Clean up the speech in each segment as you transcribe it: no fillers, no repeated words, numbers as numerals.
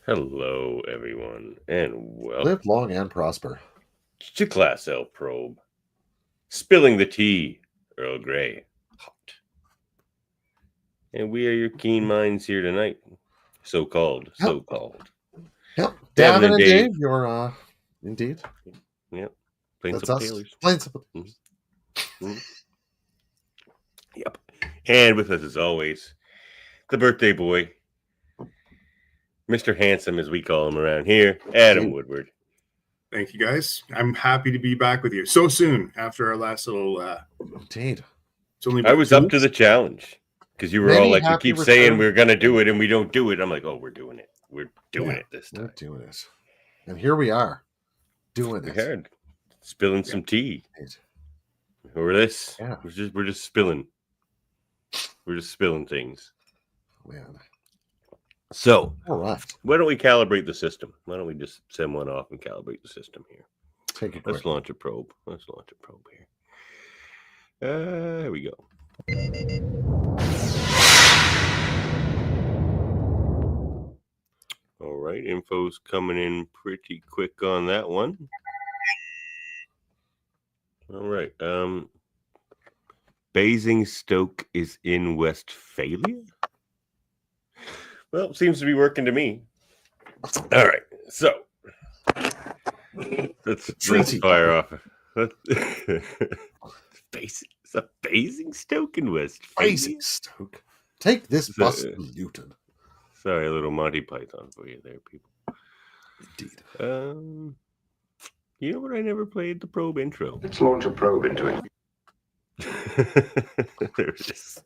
Hello, everyone, and welcome Live long and prosper. to Class L Probe. Spilling the tea, Earl Grey, hot. And we are your keen minds here tonight. So-called. Yep. Davin Davin and and Dave. Dave, you're indeed. Yep. Plain That's simple us. tailors. Plain simple. Yep. And with us, as always, the birthday boy, Mr. Handsome, as we call him around here, Adam Woodward. Thank you, guys. I'm happy to be back with you so soon after our last little. Indeed. It's only I was up to the challenge because you were all like, "We keep saying we're going to do it, and we don't do it." I'm like, "Oh, we're doing it. We're doing it this time. We're doing it." And here we are, doing it. We heard spilling some tea. Or this. Yeah. We're just spilling. We're just spilling things. Man. So, all right. Why don't we calibrate the system? Why don't we just send one off and calibrate the system here? Let's launch a probe. Let's launch a probe here. Here we go. All right, info's coming in pretty quick on that one. All right. Basingstoke is in Westphalia? Well, it seems to be working to me. All right, so let's fire off. It's a Basingstoke in Westphalia. Basingstoke. Take this bus to Luton. Sorry, a little Monty Python for you there, people. Indeed. You know what? I never played the probe intro. Let's launch a probe into it. There it is.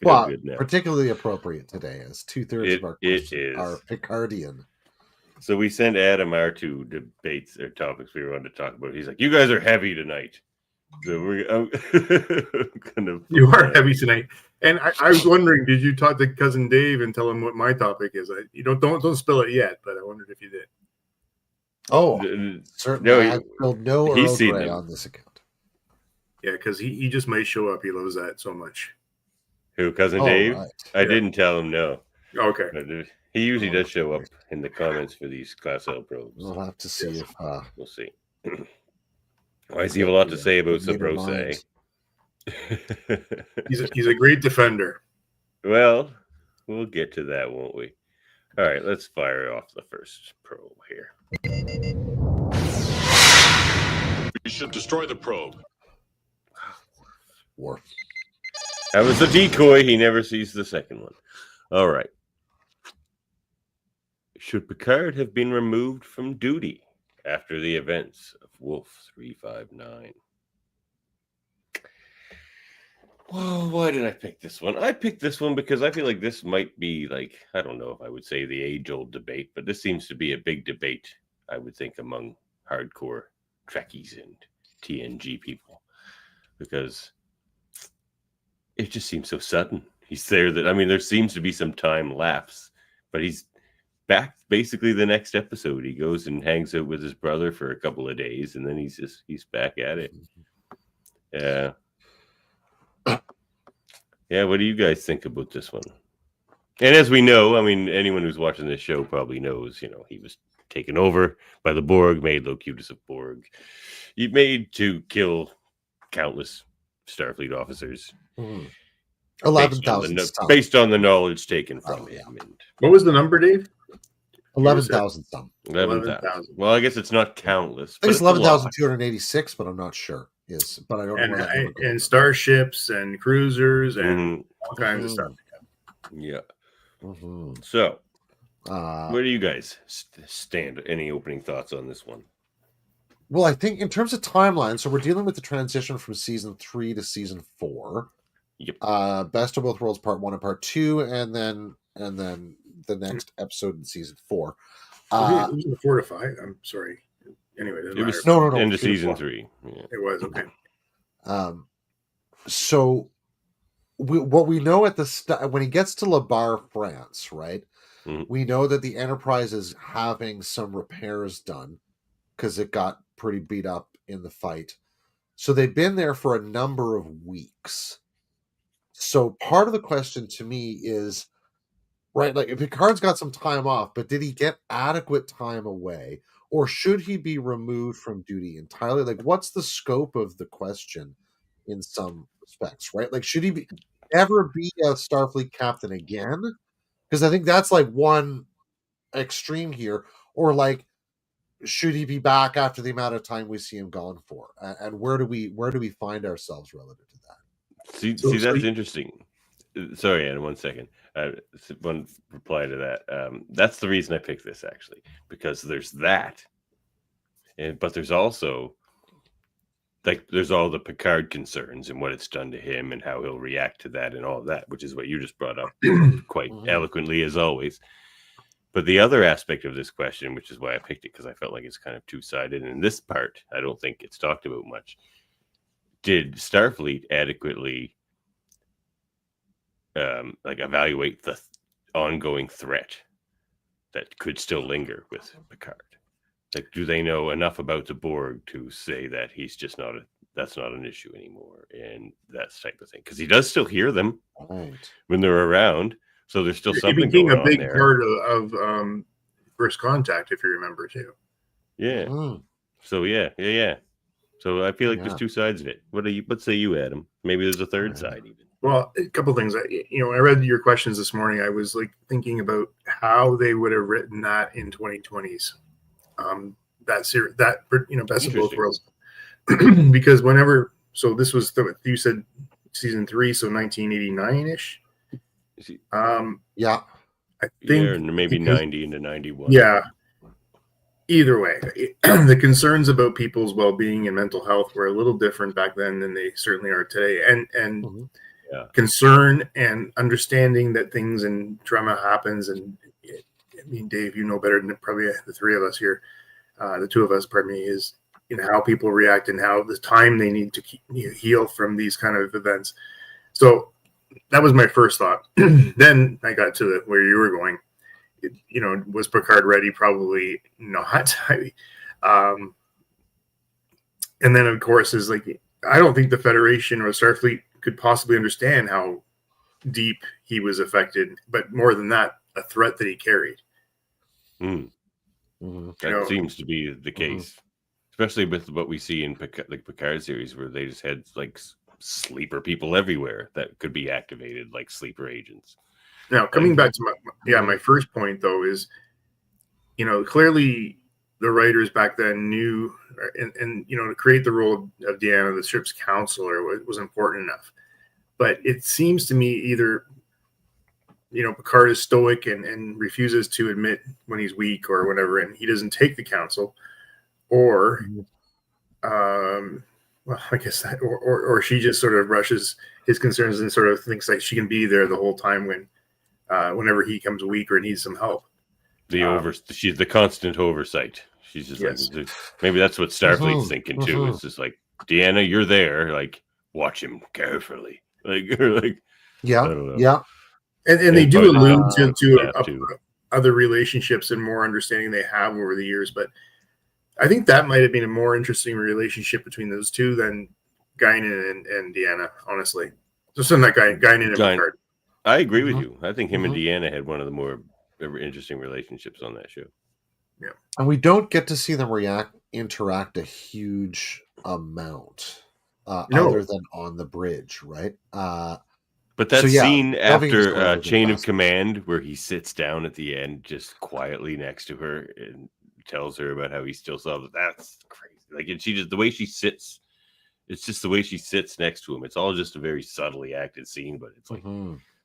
Well, particularly appropriate today, as 2/3 of our questions are Picardian. So we sent Adam our two debates or topics we wanted to talk about. He's like, "You guys are heavy tonight." So we're You are heavy tonight. And I was wondering, did you talk to cousin Dave and tell him what my topic is? You don't spill it yet, but I wondered if you did. Oh, certainly. No, I spilled no Earl Grey on this account. Yeah, because he just might show up. He loves that so much. Who, cousin Dave? Right. I didn't tell him no. Okay. He usually does show up in the comments for these Class L probes. We'll have to see if we'll see. Why does he have a lot to say about Rosa? He's a great defender. Well, we'll get to that, won't we? All right, let's fire off the first probe here. We should destroy the probe. War. That was the decoy. He never sees the second one. All right. Should Picard have been removed from duty after the events of Wolf 359? Well, why did I pick this one? I picked this one because I feel like this might be like, I don't know if I would say the age-old debate, but this seems to be a big debate, I would think, among hardcore Trekkies and TNG people. Because it just seems so sudden. He's there there seems to be some time lapse, but he's back basically the next episode. He goes and hangs out with his brother for a couple of days, and then he's back at it. Yeah. Yeah, what do you guys think about this one? And as we know, anyone who's watching this show probably knows, he was taken over by the Borg, made Locutus of Borg. He made to kill countless Starfleet officers. 11,000 based on the knowledge taken from him. And what was the number, Dave? 11,000 some. 11,000. Well, I guess it's not countless. I think it's 11,286, but I'm not sure. Yes, but I don't know. And starships and cruisers and all kinds of stuff. Yeah. So, where do you guys stand? Any opening thoughts on this one? Well, I think in terms of timeline, so we're dealing with the transition from season 3 to season 4. Yep. Best of Both Worlds Part 1 and Part 2, and then the next episode in season 4. It was 4 to 5. I'm sorry. Anyway, it was no. Into season 3. Yeah. It was okay. So what we know at the when he gets to La Barre, France, right? We know that the Enterprise is having some repairs done because it got pretty beat up in the fight. So they've been there for a number of weeks. So part of the question to me is, right? Like, if Picard's got some time off, but did he get adequate time away? Or should he be removed from duty entirely? Like, what's the scope of the question in some respects, right? Like, should he ever be a Starfleet captain again? Because I think that's like one extreme here. Or like, should he be back after the amount of time we see him gone for? And where do we find ourselves relative to that? See, that's interesting. Sorry, Anna, 1 second. One reply to that. That's the reason I picked this, actually, because there's that, but there's also there's all the Picard concerns and what it's done to him and how he'll react to that and all of that, which is what you just brought up quite eloquently as always. But the other aspect of this question, which is why I picked it, because I felt like it's kind of two-sided, and in this part, I don't think it's talked about much. Did Starfleet adequately evaluate the ongoing threat that could still linger with Picard? Like, do they know enough about the Borg to say that he's just that's not an issue anymore, and that type of thing? Because he does still hear them when they're around, so there's still something going on there. It became a big part of First Contact, if you remember, too. Yeah. So yeah. So I feel like there's two sides of it. What say you, Adam? Maybe there's a third side even. Well, a couple of things. I read your questions this morning. I was like thinking about how they would have written that in 2020s. Best of both worlds. Because this was you said season 3, so 1989-ish. Yeah. I think maybe 90 into 91. Yeah. Either way, the concerns about people's well-being and mental health were a little different back then than they certainly are today. And concern and understanding that things and trauma happens. And I mean, Dave, you know better than probably the three of us here, the two of us, pardon me, is how people react and how the time they need to heal from these kind of events. So that was my first thought. Then I got to where you were going. Was Picard ready? Probably not. And then, of course, is I don't think the Federation or Starfleet could possibly understand how deep he was affected, but more than that, a threat that he carried. That seems to be the case, especially with what we see in Picard series, where they just had sleeper people everywhere that could be activated, like sleeper agents. Now, coming back to my first point, though, is, clearly the writers back then knew, and to create the role of Deanna, the ship's counselor, was important enough. But it seems to me either, Picard is stoic and refuses to admit when he's weak or whatever, and he doesn't take the counsel, or, I guess that, or she just sort of rushes his concerns and sort of thinks like she can be there the whole time whenever he comes weak or needs some help. She's the constant oversight. She's just maybe that's what Starfleet's thinking too. It's just like, Deanna, you're there. Like, watch him carefully. I don't know. Yeah. And they do allude to other relationships and more understanding they have over the years. But I think that might have been a more interesting relationship between those two than Guinan and Deanna, honestly. Just not Guinan and Picard. I agree with you. I think him and Deanna had one of the more interesting relationships on that show. Yeah. And we don't get to see them interact a huge amount other than on the bridge, right? But that scene after Chain of Command where he sits down at the end just quietly next to her and tells her about how he still saw that's crazy. And she just, the way she sits, it's just the way she sits next to him. It's all just a very subtly acted scene, but it's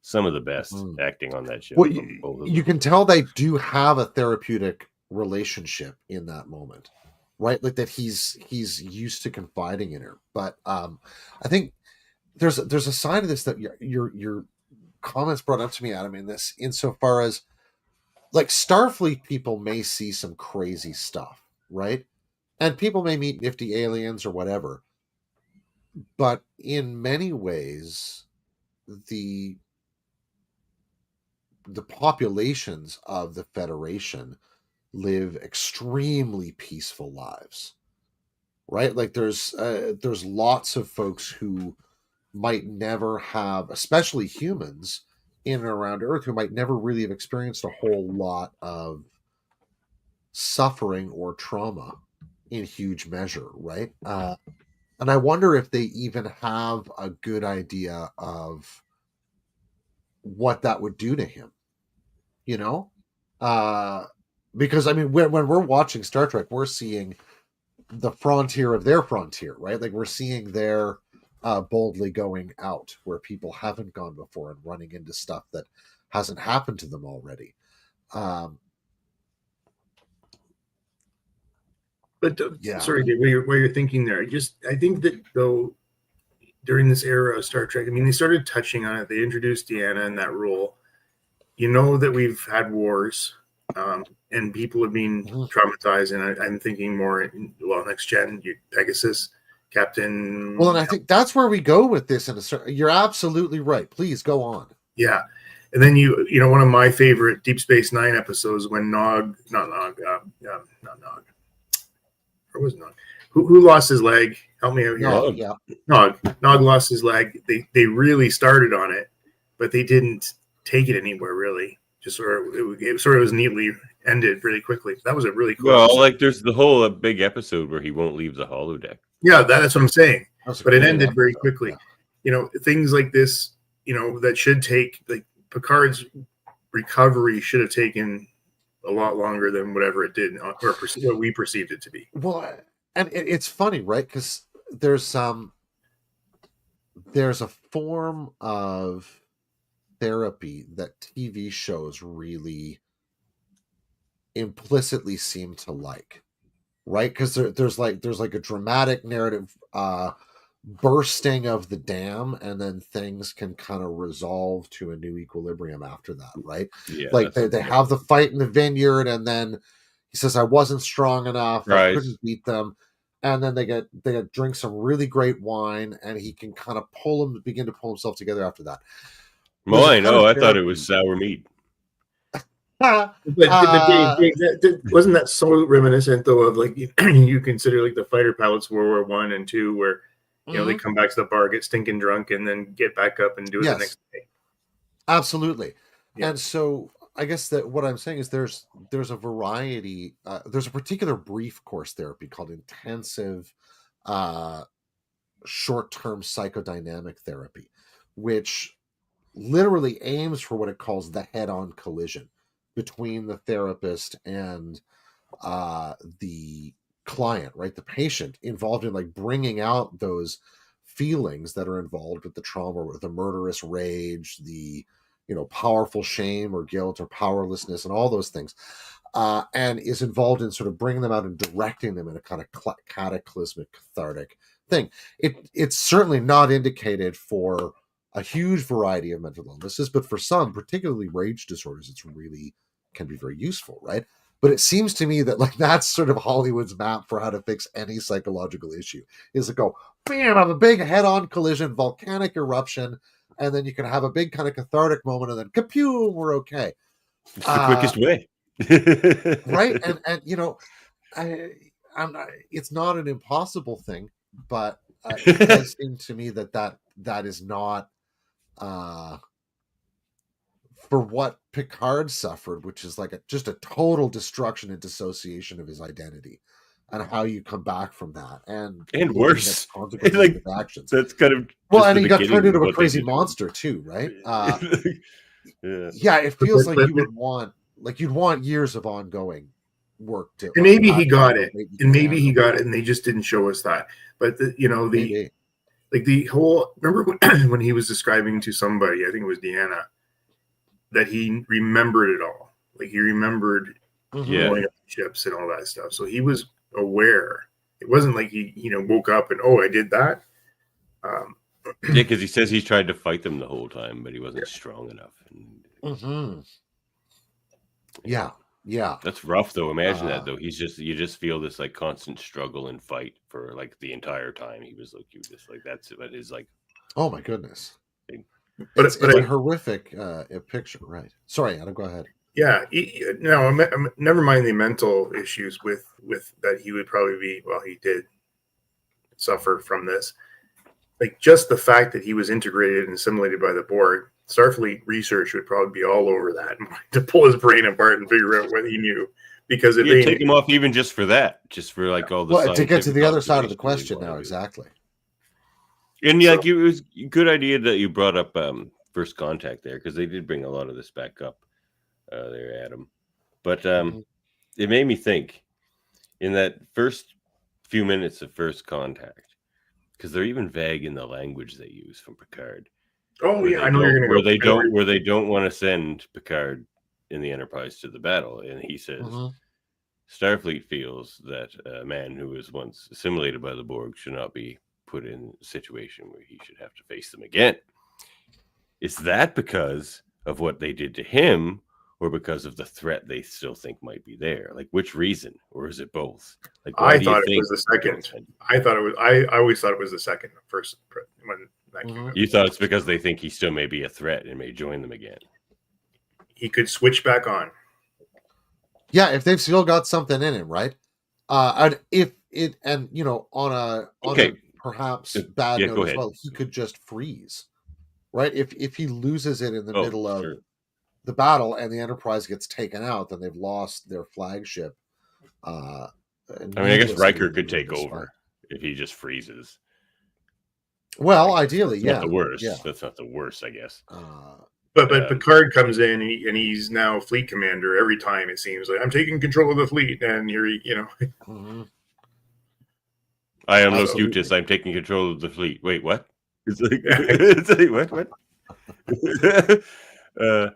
some of the best acting on that show. Well, you can tell they do have a therapeutic relationship in that moment, right? Like that he's used to confiding in her. But I think there's a side of this that your comments brought up to me, Adam, insofar as like Starfleet people may see some crazy stuff, right? And people may meet nifty aliens or whatever. But in many ways, the populations of the Federation live extremely peaceful lives, right? Like there's lots of folks who might never have, especially humans, in and around Earth who might never really have experienced a whole lot of suffering or trauma in huge measure, right? And I wonder if they even have a good idea of what that would do to him, you know? Because I mean, when we're watching Star Trek, we're seeing the frontier of their frontier, right? Like we're seeing their boldly going out where people haven't gone before and running into stuff that hasn't happened to them already. But Yeah. sorry, Dave, what you're thinking there. I think that though during this era of Star Trek, I mean, they started touching on it. They introduced Deanna in that role. You know that we've had wars, and people have been traumatized. And I'm thinking more, next gen, Pegasus, Captain. Well, and I think that's where we go with this. You're absolutely right. Please go on. Yeah. And then you know, one of my favorite Deep Space Nine episodes when not Nog, or was Nog? Who lost his leg? Help me out here. Nog, yeah. Nog lost his leg. They really started on it, but they didn't take it anywhere really. Just it sort of was neatly ended really quickly. That was a really cool. Well, episode. Like there's the whole big episode where he won't leave the holodeck. Yeah, that's what I'm saying. But it ended very quickly. Yeah. You know, things like this, you know, that should take, like Picard's recovery should have taken a lot longer than whatever it did, or what we perceived it to be. Well, and it's funny, right? Because there's a form of therapy that TV shows really implicitly seem to like, right? Because there's like a dramatic narrative bursting of the dam, and then things can kind of resolve to a new equilibrium after that, right? Yeah, like they have the fight in the vineyard, and then he says, I wasn't strong enough, I couldn't beat them, and then they drink some really great wine, and he can kind of begin to pull himself together after that. Mine, I thought it was sour meat. But wasn't that so reminiscent though of like you consider like the fighter pilots World War I and II, where you know they come back to the bar, get stinking drunk, and then get back up and do it the next day. Absolutely. Yeah. And so I guess that what I'm saying is there's a variety. There's a particular brief course therapy called intensive short-term psychodynamic therapy, which literally aims for what it calls the head-on collision between the therapist and the client, right? The patient, involved in like bringing out those feelings that are involved with the trauma, or the murderous rage, the powerful shame or guilt or powerlessness, and all those things, and is involved in sort of bringing them out and directing them in a kind of cataclysmic, cathartic thing. It's certainly not indicated for a huge variety of mental illnesses, but for some, particularly rage disorders, it's really can be very useful, right? But it seems to me that like that's sort of Hollywood's map for how to fix any psychological issue, is to go, bam, have a big head-on collision, volcanic eruption, and then you can have a big kind of cathartic moment, and then kapew, we're okay. It's the quickest way. Right? And it's not an impossible thing, but it does seem to me that is not for what Picard suffered, which is like just a total destruction and dissociation of his identity, and how you come back from that, and worse, like actions. That's kind of and he got turned into a crazy monster too, right? Yeah, it feels like you'd want years of ongoing work to. And maybe he got it, and they just didn't show us that. But the whole, remember when he was describing to somebody, I think it was Deanna, that he remembered it all. Like he remembered blowing up ships and all that stuff. So he was aware. It wasn't like he woke up and I did that. Because he says he tried to fight them the whole time, but he wasn't strong enough. Yeah. That's rough though. Imagine that though. You just feel this like constant struggle and fight for like the entire time. He was just like that's what is like. Oh my goodness. But it's a horrific picture, right? Sorry, Adam, go ahead. Yeah, never mind the mental issues with that he would probably be. Well, he did suffer from this. Like just the fact that he was integrated and assimilated by the Borg, Starfleet research would probably be all over that to pull his brain apart and figure out what he knew. Because if you take him off even just for that, just for like all the to get to the other side of the observations question now, exactly. And yeah, it was a good idea that you brought up First Contact there, because they did bring a lot of this back up there, Adam. But it made me think in that first few minutes of First Contact, because they're even vague in the language they use from Picard. Oh yeah, I know you're going to go where they don't want to send Picard in the Enterprise to the battle, and he says Starfleet feels that a man who was once assimilated by the Borg should not be put in a situation where he should have to face them again. Is that because of what they did to him, or because of the threat they still think might be there? Like, which reason, or is it both? Like, I thought it was the second. I thought it was. I always thought it was the second. First, when that came out. You thought it's because they think he still may be a threat and may join them again. He could switch back on. Yeah, if they've still got something in him, right? And if it, and you know, on a perhaps bad note as well, he could just freeze, right? If he loses it in the middle of the battle and the Enterprise gets taken out, then they've lost their flagship. I mean, I guess Riker could take over if he just freezes. Well, ideally, that's not the worst. Yeah. That's not the worst, I guess. But Picard comes in and he's now fleet commander every time. It seems like I'm taking control of the fleet, and I am Locutus. I'm taking control of the fleet. Wait, what? It's like, it's like what?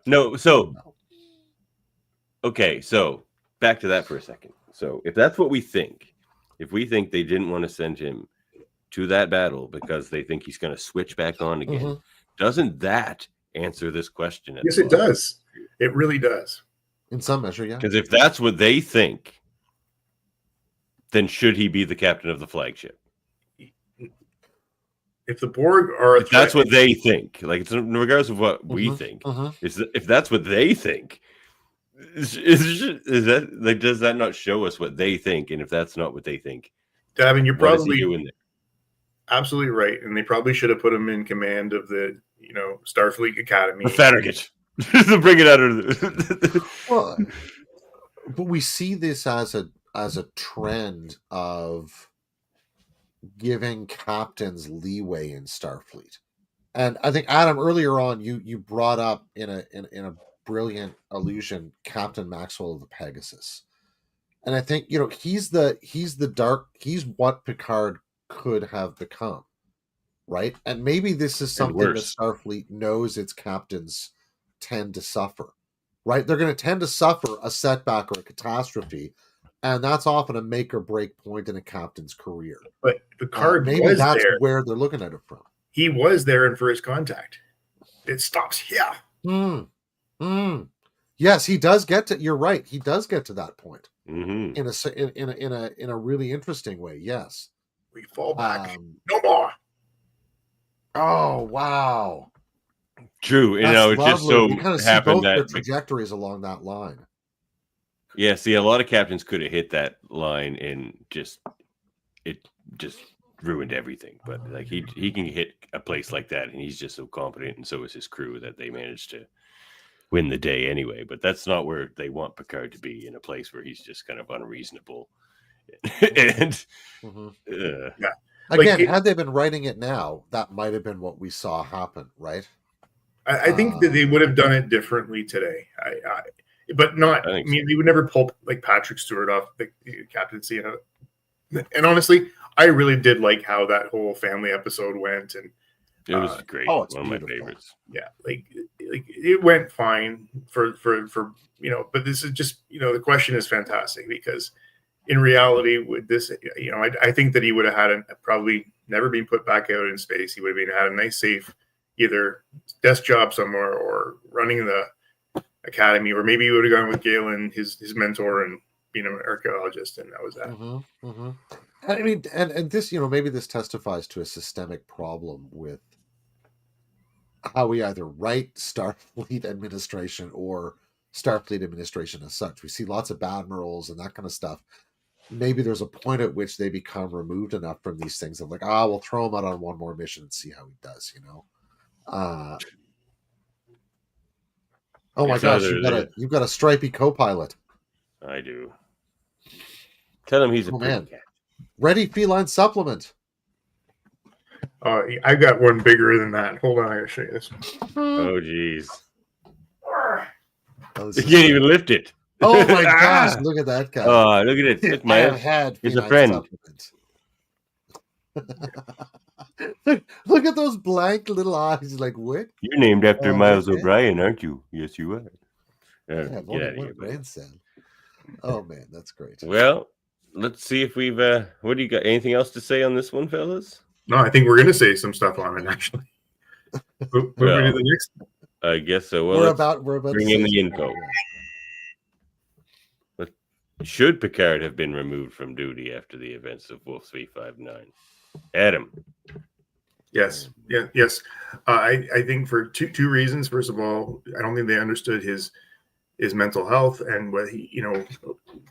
No. So, okay. So back to that for a second. So if that's what we think, if we think they didn't want to send him to that battle because they think he's going to switch back on again, doesn't that answer this question? Yes, it does. It really does. In some measure, yeah. Because if that's what they think, then should he be the captain of the flagship? If the Borg are, if that's what they think, like it's regardless of what we think, if that's what they think, is that like, does that not show us what they think? And if that's not what they think, I mean, you're probably doing there? Absolutely right, and they probably should have put him in command of the Starfleet Academy. Farragut. To bring it out of the well, but we see this as a trend of giving captains leeway in Starfleet. And I think, Adam, earlier on you brought up in a brilliant allusion Captain Maxwell of the Pegasus. And I think, he's what Picard could have become, right? And maybe this is something that Starfleet knows its captains tend to suffer, right? They're going to tend to suffer a setback or a catastrophe, and that's often a make or break point in a captain's career. But Picard maybe that's there. Where they're looking at it from. He was there in First Contact. It stops here. Yes, he does get to. You're right. He does get to that point in a really interesting way. Yes, we fall back. No more. Oh wow. True, it just so happened that their trajectories along that line. Yeah, see, a lot of captains could have hit that line and it just ruined everything. But like he can hit a place like that, and he's just so competent, and so is his crew, that they managed to win the day anyway. But that's not where they want Picard to be, in a place where he's just kind of unreasonable. And yeah. Again, had they been writing it now, that might have been what we saw happen, right? I think that they would have done it differently today. But not. I mean, they would never pull like Patrick Stewart off the captaincy. And honestly, I really did like how that whole family episode went, and it was great. Oh, it's one beautiful. of my favorites. Yeah, like it went fine for But this is just the question is fantastic, because in reality, with this, I think that he would have had probably never been put back out in space. He would have had a nice, safe, either desk job somewhere or running the academy, or maybe he would have gone with Galen, his mentor, and being an archaeologist, and that was that. I mean, and this, maybe this testifies to a systemic problem with how we either write Starfleet administration or Starfleet administration as such. We see lots of admirals and that kind of stuff. Maybe there's a point at which they become removed enough from these things of like, we'll throw him out on one more mission and see how he does, Oh my It's gosh, either you've got a stripy co-pilot. I do. Tell him he's a pretty cat. Ready feline supplement. I got one bigger than that. Hold on, I gotta show you this one. Oh jeez. Oh, You can't even lift it. Oh my gosh, look at that guy. Oh, look at it. Look, I have Miles. had He's a feline friend. supplement. Look at those blank little eyes. He's like, what? You're named after Miles okay. O'Brien, aren't you? Yes, you are. Yeah, Get I've out only of here, one buddy. brain cell. Oh man, that's great. Well, let's see if we've what do you got? Anything else to say on this one, fellas? No, I think we're gonna say some stuff on it actually. Move to the next. I guess so. Well, we're about bring to in say the info. Should Picard have been removed from duty after the events of Wolf 359? Adam. Yes. I think for two reasons. First of all, I don't think they understood his mental health and what he,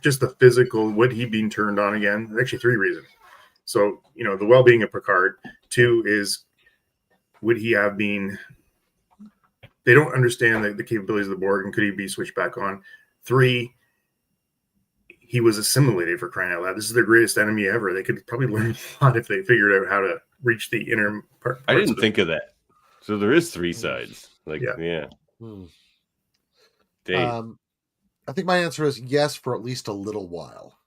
just the physical, what he being turned on again. Actually, three reasons. So, the well-being of Picard. Two is, would he have been? They don't understand the capabilities of the Borg, and could he be switched back on? Three, he was assimilated, for crying out loud. This is their greatest enemy ever. They could probably learn a lot if they figured out how to reach the inner part. I didn't think of that. So there is three sides. Yeah. Dave. I think my answer is yes for at least a little while.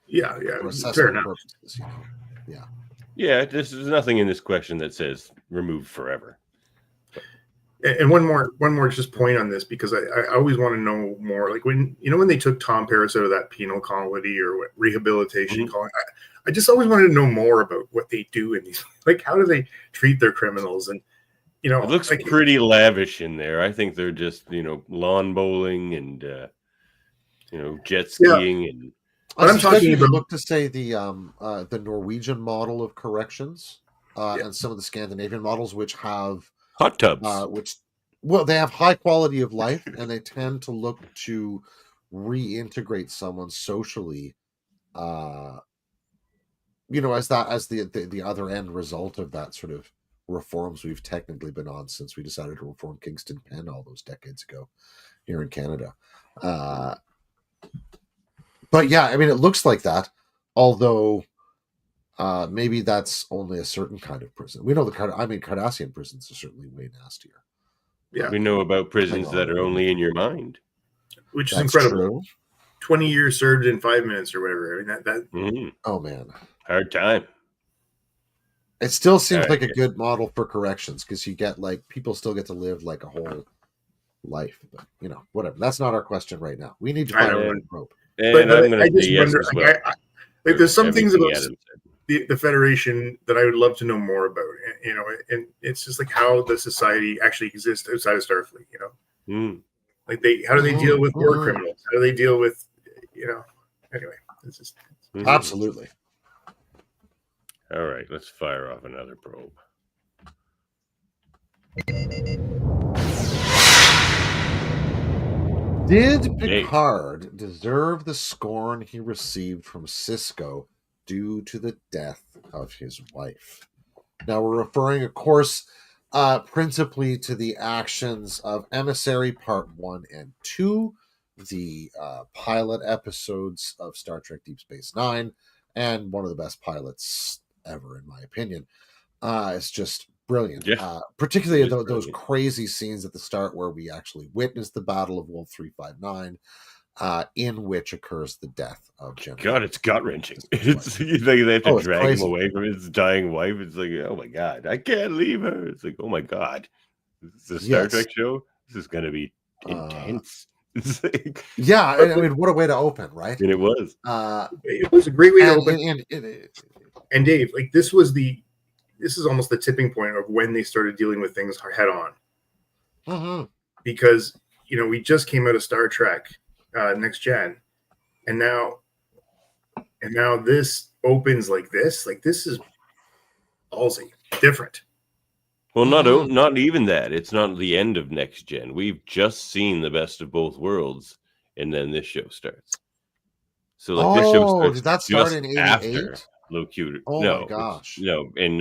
Yeah. For Fair enough. Purposes, Yeah. Yeah, there's nothing in this question that says removed forever. And one more just point on this, because I always want to know more. Like when they took Tom Paris out of that penal colony or what rehabilitation colony, I just always wanted to know more about what they do in these. Like, how do they treat their criminals? And it looks pretty lavish in there. I think they're just lawn bowling and jet skiing and. But I'm talking about. Look to say the Norwegian model of corrections and some of the Scandinavian models, which have hot tubs, they have high quality of life, and they tend to look to reintegrate someone socially, as the other end result of that sort of reforms we've technically been on since we decided to reform Kingston Pen all those decades ago here in Canada. But yeah, I mean, it looks like that, although maybe that's only a certain kind of prison. We know Cardassian prisons are certainly way nastier. Yeah, we know about prisons that are only in your mind, which is incredible. True. 20 years served in 5 minutes or whatever. I mean, Oh man, hard time. It still seems like a good model for corrections, because you get people still get to live like a whole life. But whatever. That's not our question right now. We need to find a rope. And I'm going to say yes as well. There's some things about the Federation that I would love to know more about. And it's just like how the society actually exists outside of Starfleet. How do they deal with war criminals? How do they deal with Anyway, it's just absolutely. All right, let's fire off another probe. Did Picard deserve the scorn he received from Sisko due to the death of his wife? Now, we're referring, of course, principally to the actions of Emissary Part 1 and 2, the pilot episodes of Star Trek Deep Space Nine, and one of the best pilots ever, in my opinion. It's just brilliant. Yeah. Particularly those crazy scenes at the start where we actually witness the Battle of Wolf 359, in which occurs the death of General. God, it's gut-wrenching. It's like they have to drag him away from his dying wife. It's like, oh my God, I can't leave her. It's like, oh my God, this is a Star Trek show. This is going to be intense. Yeah, I mean, what a way to open, right? And it was. It was a great way to open. And Dave, this is almost the tipping point of when they started dealing with things head on. Mm-hmm. Because we just came out of Star Trek Next Gen, and now this opens like this. Like, this is ballsy, different. Well, not even that. It's not the end of Next Gen. We've just seen the best of both worlds, and then this show starts. So this show starts. Did that start in 88? Low Cuter. Oh no, my gosh. No, in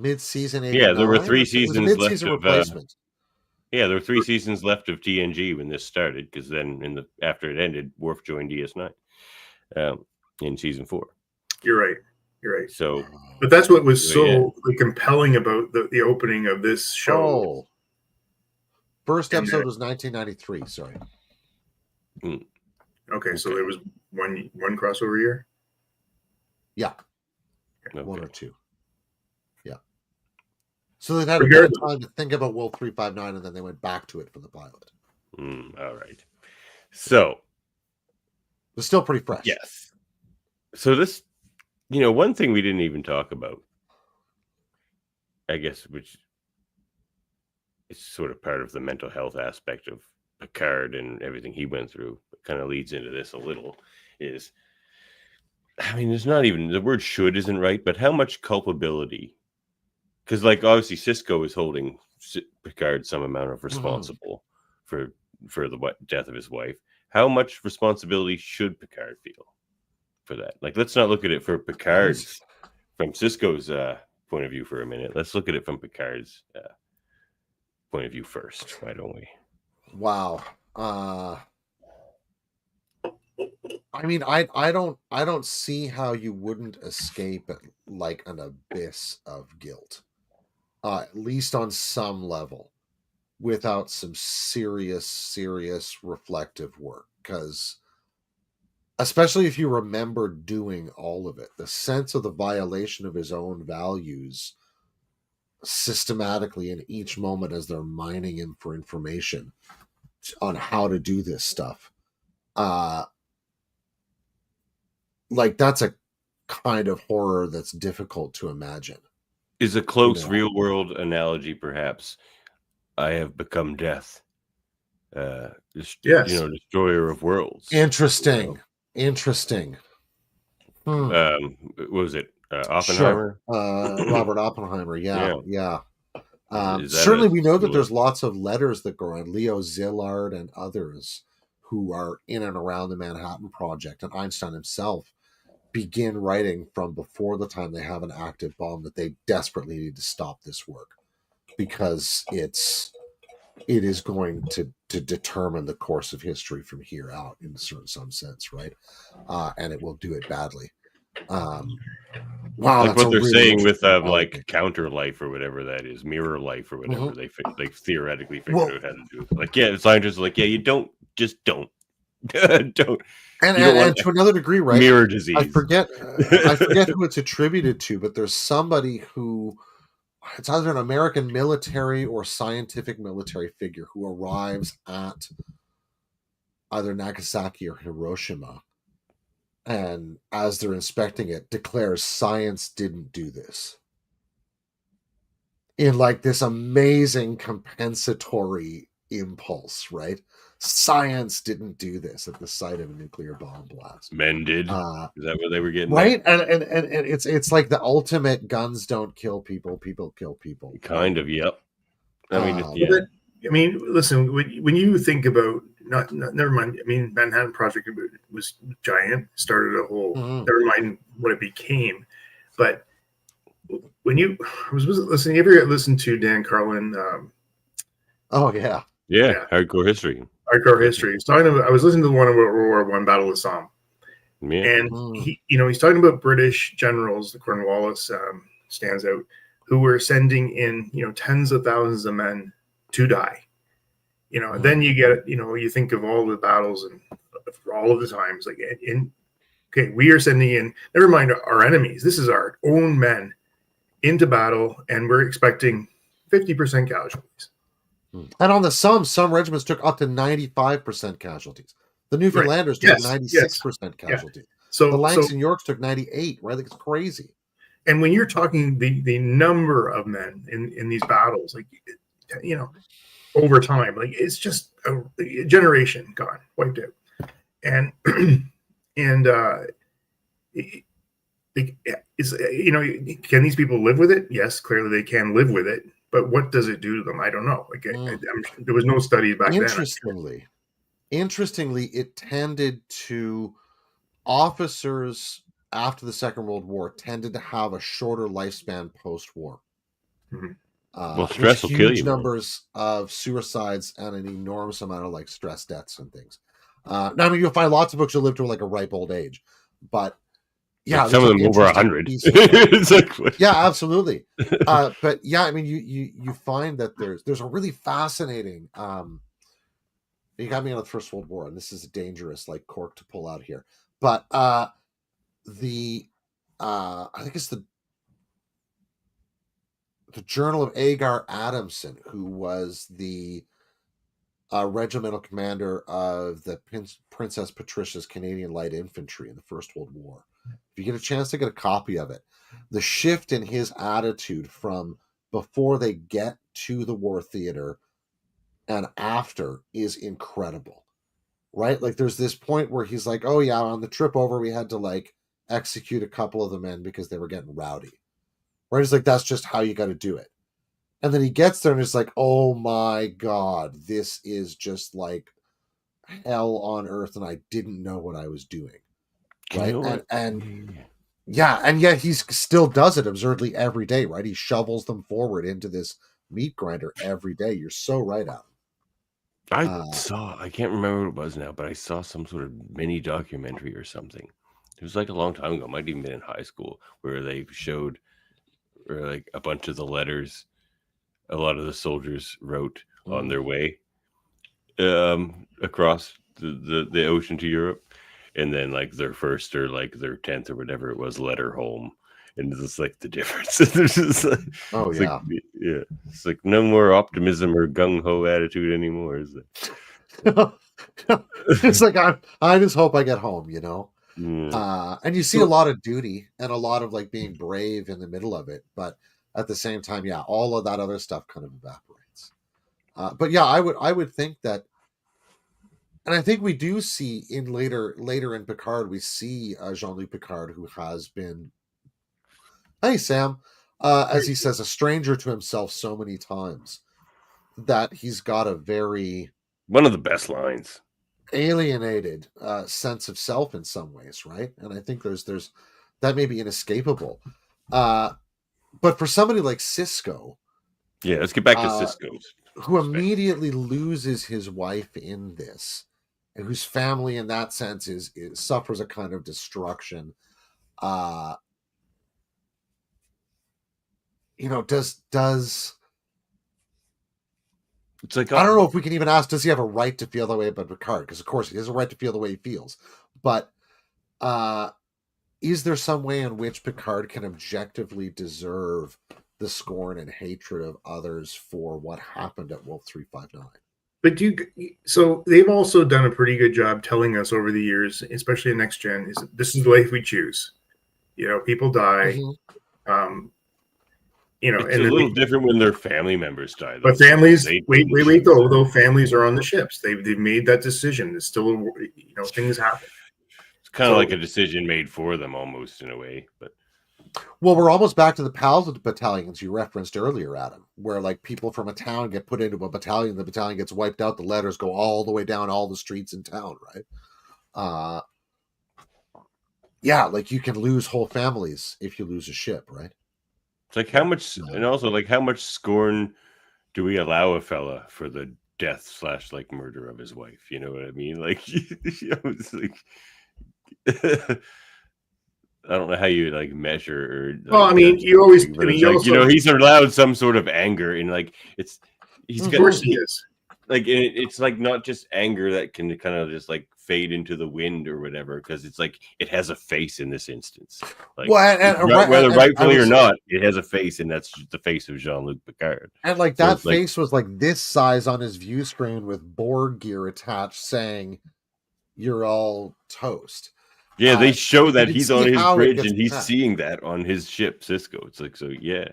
Mid-season 89? Yeah, there were 3 It was a seasons left mid-season of. replacement. Yeah, there were 3 seasons left of TNG when this started, because then after it ended, Worf joined DS9 in season 4. You're right. So, But that's what was yeah. so compelling about the opening of this show. Oh. First episode was 1993, sorry. Okay, so there was one crossover year? Yeah. Okay. 1 or 2. Yeah. So they had a bit of time to think about Wolf 359, and then they went back to it for the pilot. All right. So. It's still pretty fresh. Yes. So this, one thing we didn't even talk about, I guess, which is sort of part of the mental health aspect of Picard and everything he went through, but kind of leads into this a little, is, I mean, there's not even, the word should isn't right, but how much culpability, because obviously Sisko is holding Picard some amount of responsible for the death of his wife. How much responsibility should Picard feel for that? Let's not look at it for Picard's, from Sisko's point of view for a minute. Let's look at it from Picard's point of view first. Why don't we? Wow. I mean, I don't see how you wouldn't escape an abyss of guilt, at least on some level, without some serious reflective work. Because especially if you remember doing all of it, the sense of the violation of his own values systematically in each moment as they're mining him for information on how to do this stuff. That's a kind of horror that's difficult to imagine. Is a close real world analogy, perhaps, I have become death. Destroyer of worlds. Interesting. What was it? Oppenheimer? Sure. Robert Oppenheimer. Yeah. Certainly we know that there's lots of letters that go on. Leo Szilard and others who are in and around the Manhattan Project, and Einstein himself begin writing from before the time they have an active bomb that they desperately need to stop this work because it is going to determine the course of history from here out in some sense, right? And it will do it badly. Wow, what they're saying with counter life or whatever that is, mirror life or whatever they theoretically figured out how to do it. The scientists are you don't don't and to another degree, right? Mirror disease. I forget who it's attributed to, but there's somebody who, it's either an American military or scientific military figure who arrives at either Nagasaki or Hiroshima, and as they're inspecting it, declares science didn't do this. In this amazing compensatory impulse, right? Science didn't do this at the site of a nuclear bomb blast. Men did. Is that what they were getting? Right, and it's like the ultimate guns don't kill people, people kill people. Kind of, yep. I mean, listen. When you think about never mind. I mean, Manhattan Project was giant. Started a whole. Never mind what it became, but when you was listening, you ever listened to Dan Carlin? Yeah, Hardcore History. Hardcore History. He's talking about. I was listening to the one about World War I, Battle of Somme, and he's talking about British generals. The Cornwallis stands out, who were sending in tens of thousands of men to die. And then you get you think of all the battles and all of the times we are sending in. Never mind our enemies. This is our own men into battle, and we're expecting 50% casualties. And on the Somme, some regiments took up to 95% casualties. The Newfoundlanders took 96% casualties. So the Langston Yorks took 98%, right? It's crazy. And when you're talking the number of men in these battles, over time, it's just a generation gone, wiped out. And can these people live with it? Yes, clearly they can live with it. But what does it do to them? I don't know. There was no study back then. Interestingly, it tended to officers after the Second World War tended to have a shorter lifespan post-war. Well, stress will kill huge you, man. numbers of suicides and an enormous amount of like stress deaths and things. Now, I mean, you'll find lots of books you'll live to like a ripe old age, but yeah, Like some of them over 100. It's like, what? Yeah, absolutely. But yeah, I mean, you find that there's a really fascinating. You got me on the First World War, and this is a dangerous like cork to pull out here. But I think it's the Journal of Agar Adamson, who was the regimental commander of the Princess Patricia's Canadian Light Infantry in the First World War. If you get a chance to get a copy of it, the shift in his attitude from before they get to the war theater and after is incredible, right? Like there's this point where he's like, oh yeah, on the trip over, we had to like execute a couple of the men because they were getting rowdy, right? He's like, that's just how you got to do it. And then he gets there and it's like, oh my God, this is just like hell on earth. And I didn't know what I was doing. Right. And yeah. And yet he still does it absurdly every day, right? He shovels them forward into this meat grinder every day. You're so right, Adam. I can't remember what it was now, but I saw some sort of mini documentary or something. It was like a long time ago, might even been in high school, where they showed like a bunch of the letters a lot of the soldiers wrote on their way across the ocean to Europe, and then like their first or like their 10th or whatever it was letter home, and it's like the difference. There's just like, it's like no more optimism or gung-ho attitude anymore, is it? It's like I just hope I get home, you know. And you see a lot of duty and a lot of like being brave in the middle of it, but at the same time, yeah, all of that other stuff kind of evaporates. But yeah, I would think that, and I think we do see in later in Picard, we see Jean-Luc Picard, who has been, hey Sam, as he says, a stranger to himself so many times that he's got a very one of the best lines, alienated sense of self in some ways, right? And I think there's that may be inescapable. But for somebody like Sisko, yeah, let's get back to Sisko, who immediately loses his wife in this, and whose family, in that sense, is suffers a kind of destruction. You know, does it's like I don't know if we can even ask, does he have a right to feel that way about Picard? Because of course he has a right to feel the way he feels, but is there some way in which Picard can objectively deserve the scorn and hatred of others for what happened at Wolf 359? But so they've also done a pretty good job telling us over the years, especially in Next Gen, is this is the life we choose. You know, people die. Mm-hmm. You know, it's a little different when their family members die. But families, wait, though families are on the ships. They've made that decision. It's still, you know, things happen. Kind of like a decision made for them almost in a way, but well, we're almost back to the PALS battalions you referenced earlier, Adam, where like people from a town get put into a battalion, the battalion gets wiped out, the letters go all the way down all the streets in town, right? Yeah, like you can lose whole families if you lose a ship, right? It's like how much, and also like how much scorn do we allow a fella for the death / like murder of his wife? You know what I mean? Like, you know, it's like I don't know how you like measure. Or, like, well, I mean, you always, I mean, like, you know, he's allowed some sort of anger, and like he's got, of course he is. Like it's like not just anger that can kind of just like fade into the wind or whatever, because it's like it has a face in this instance. Like, well, whether rightfully or not, it has a face, and that's the face of Jean-Luc Picard. And like that face was like this size on his view screen with Borg gear attached, saying, "You're all toast." Yeah, they show that he's on his bridge and he's seeing that on his ship, Sisko. It's like, so yeah.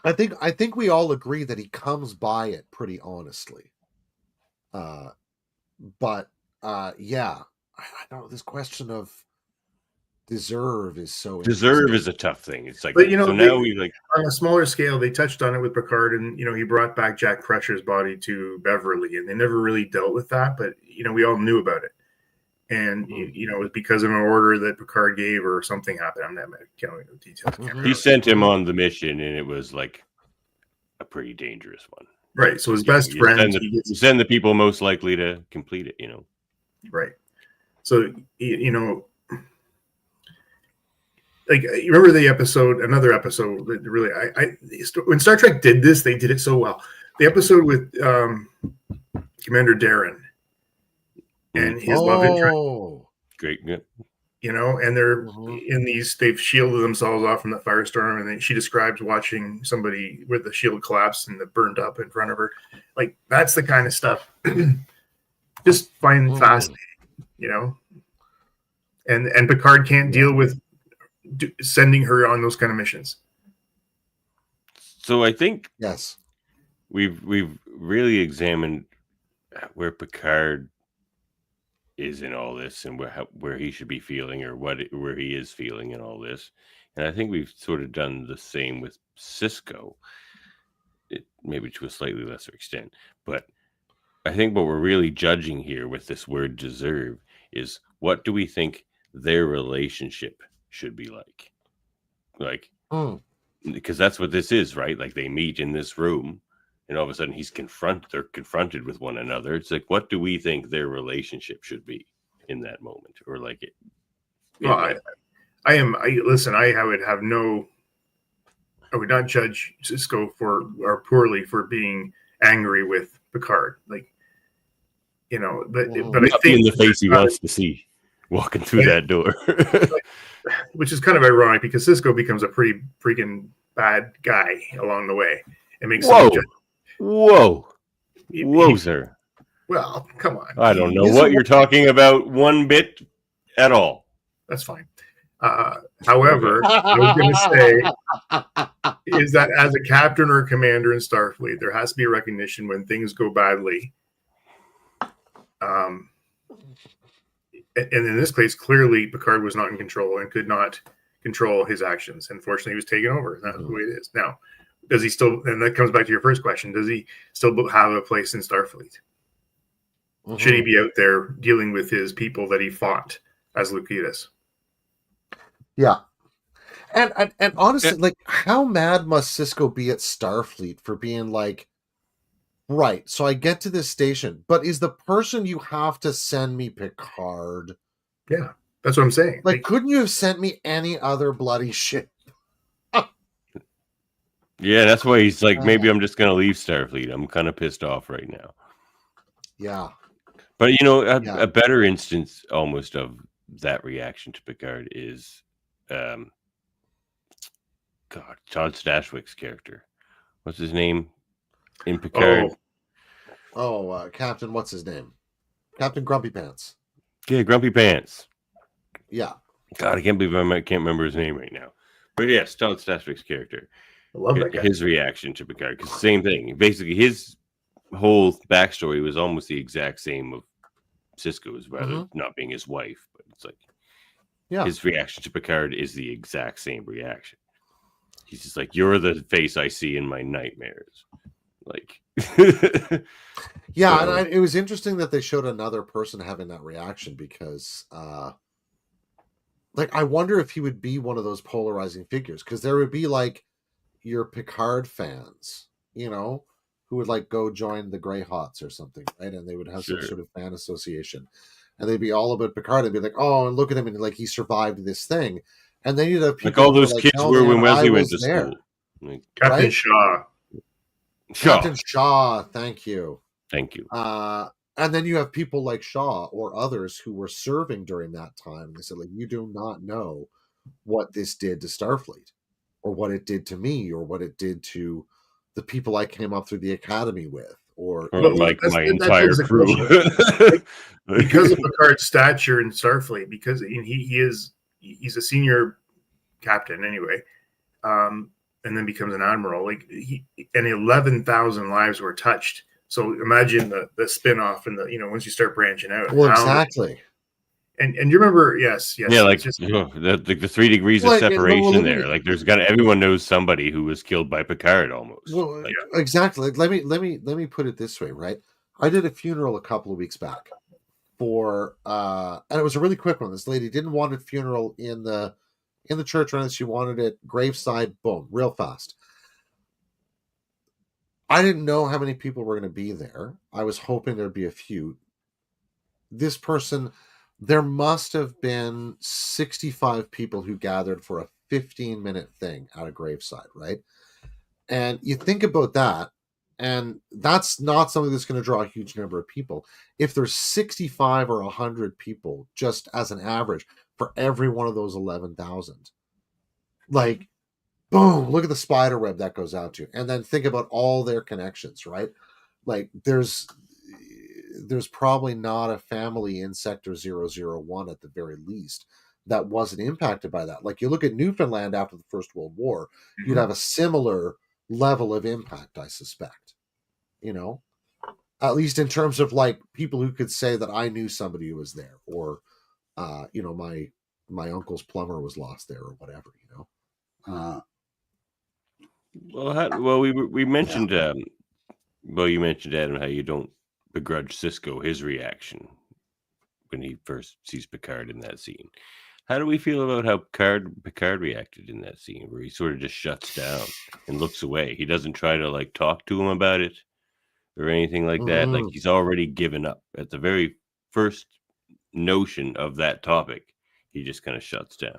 I think we all agree that he comes by it pretty honestly. But yeah, I don't know. This question of deserve is so deserve is a tough thing. It's like, but you know, so now we like on a smaller scale, they touched on it with Picard, and you know, he brought back Jack Crusher's body to Beverly, and they never really dealt with that, but you know, we all knew about it. and you know, it was because of an order that Picard gave or something happened. I'm not telling you the details. He sent him on the mission, and it was like a pretty dangerous one. Right. So his best friend, you send the people most likely to complete it. You know. Right. So you know, like you remember the episode, another episode that really, when Star Trek did this, they did it so well. The episode with Commander Darren and his love interest. Great. Yeah. You know, and they're in these, they've shielded themselves off from the firestorm, and then she describes watching somebody with the shield collapse and it burned up in front of her. Like, that's the kind of stuff just find fascinating, you know. And Picard can't deal with sending her on those kind of missions. So I think yes, we've really examined where Picard is in all this, and where he should be feeling, or where he is feeling in all this. And I think we've sort of done the same with Sisko, maybe to a slightly lesser extent. But I think what we're really judging here with this word deserve is, what do we think their relationship should be like? Like, because that's what this is, right? Like, they meet in this room, and all of a sudden they're confronted with one another. It's like, what do we think their relationship should be in that moment? Or like it. Well, I would not judge Sisko poorly for being angry with Picard. Like, you know, but I think in the face he wants to see walking through that door. Which is kind of ironic, because Sisko becomes a pretty freaking bad guy along the way. It makes Whoa, sir. Well, come on. I don't know what you're talking about one bit at all. That's fine. However, I was going to say is that as a captain or a commander in Starfleet, there has to be a recognition when things go badly. And in this case, clearly Picard was not in control and could not control his actions. Unfortunately, he was taken over. That's the way it is. Now, does he still, and that comes back to your first question, does he still have a place in Starfleet? Should he be out there dealing with his people that he fought as Lucius? Yeah. And honestly, like, how mad must Sisko be at Starfleet for being like, right, so I get to this station, but is the person you have to send me Picard? Yeah, that's what I'm saying. Like, couldn't you have sent me any other bloody shit? Yeah, that's why he's like, maybe I'm just going to leave Starfleet. I'm kind of pissed off right now. Yeah. But, you know, a better instance almost of that reaction to Picard is, Todd Stashwick's character. What's his name in Picard? Captain, what's his name? Captain Grumpy Pants. Yeah, Grumpy Pants. Yeah. God, I can't believe I can't remember his name right now. But yes, Todd Stashwick's character. I love that guy. His reaction to Picard, because same thing. Basically, his whole backstory was almost the exact same of Sisko's, rather not being his wife. But it's like, his reaction to Picard is the exact same reaction. He's just like, you're the face I see in my nightmares. Like, yeah, and it was interesting that they showed another person having that reaction, because like, I wonder if he would be one of those polarizing figures, because there would be like your Picard fans, you know, who would like go join the Greyhawks or something, right? And they would have some sort of fan association, and they'd be all about Picard. They'd be like, oh, and look at him, and like, he survived this thing. And then you'd have people like all those like, kids no, were man, when Wesley went to there. school. Like, Captain Shaw. Captain Shaw, thank you. Thank you. And then you have people like Shaw or others who were serving during that time. And they said, like, you do not know what this did to Starfleet, or what it did to me, or what it did to the people I came up through the academy with, or like my entire crew. Because of Picard's stature in Starfleet, because he's a senior captain anyway, and then becomes an admiral. Like, and 11,000 lives were touched. So imagine the spin-off and once you start branching out. Well, exactly. And you remember, yes. Yeah, like just, the 3 degrees of separation there. Like, everyone knows somebody who was killed by Picard almost. Well, exactly. Let me put it this way, right? I did a funeral a couple of weeks back for and it was a really quick one. This lady didn't want a funeral in the church, or she wanted it graveside, boom, real fast. I didn't know how many people were going to be there. I was hoping there'd be a few. This person, there must have been 65 people who gathered for a 15-minute thing at a graveside, right? And you think about that, and that's not something that's going to draw a huge number of people. If there's 65 or 100 people, just as an average, for every one of those 11,000, like, boom, look at the spider web that goes out to. And then think about all their connections, right? Like, there's probably not a family in Sector 001 at the very least that wasn't impacted by that. Like, you look at Newfoundland after the First World War, you'd have a similar level of impact, I suspect. You know, at least in terms of like people who could say that I knew somebody who was there, or you know, my uncle's plumber was lost there, or whatever. You know. Well, we mentioned well, you mentioned, Adam, how you don't begrudge Sisko his reaction when he first sees Picard in that scene. How do we feel about how Picard reacted in that scene, where he sort of just shuts down and looks away? He doesn't try to like talk to him about it or anything like that. Like, he's already given up at the very first notion of that topic. He just kind of shuts down.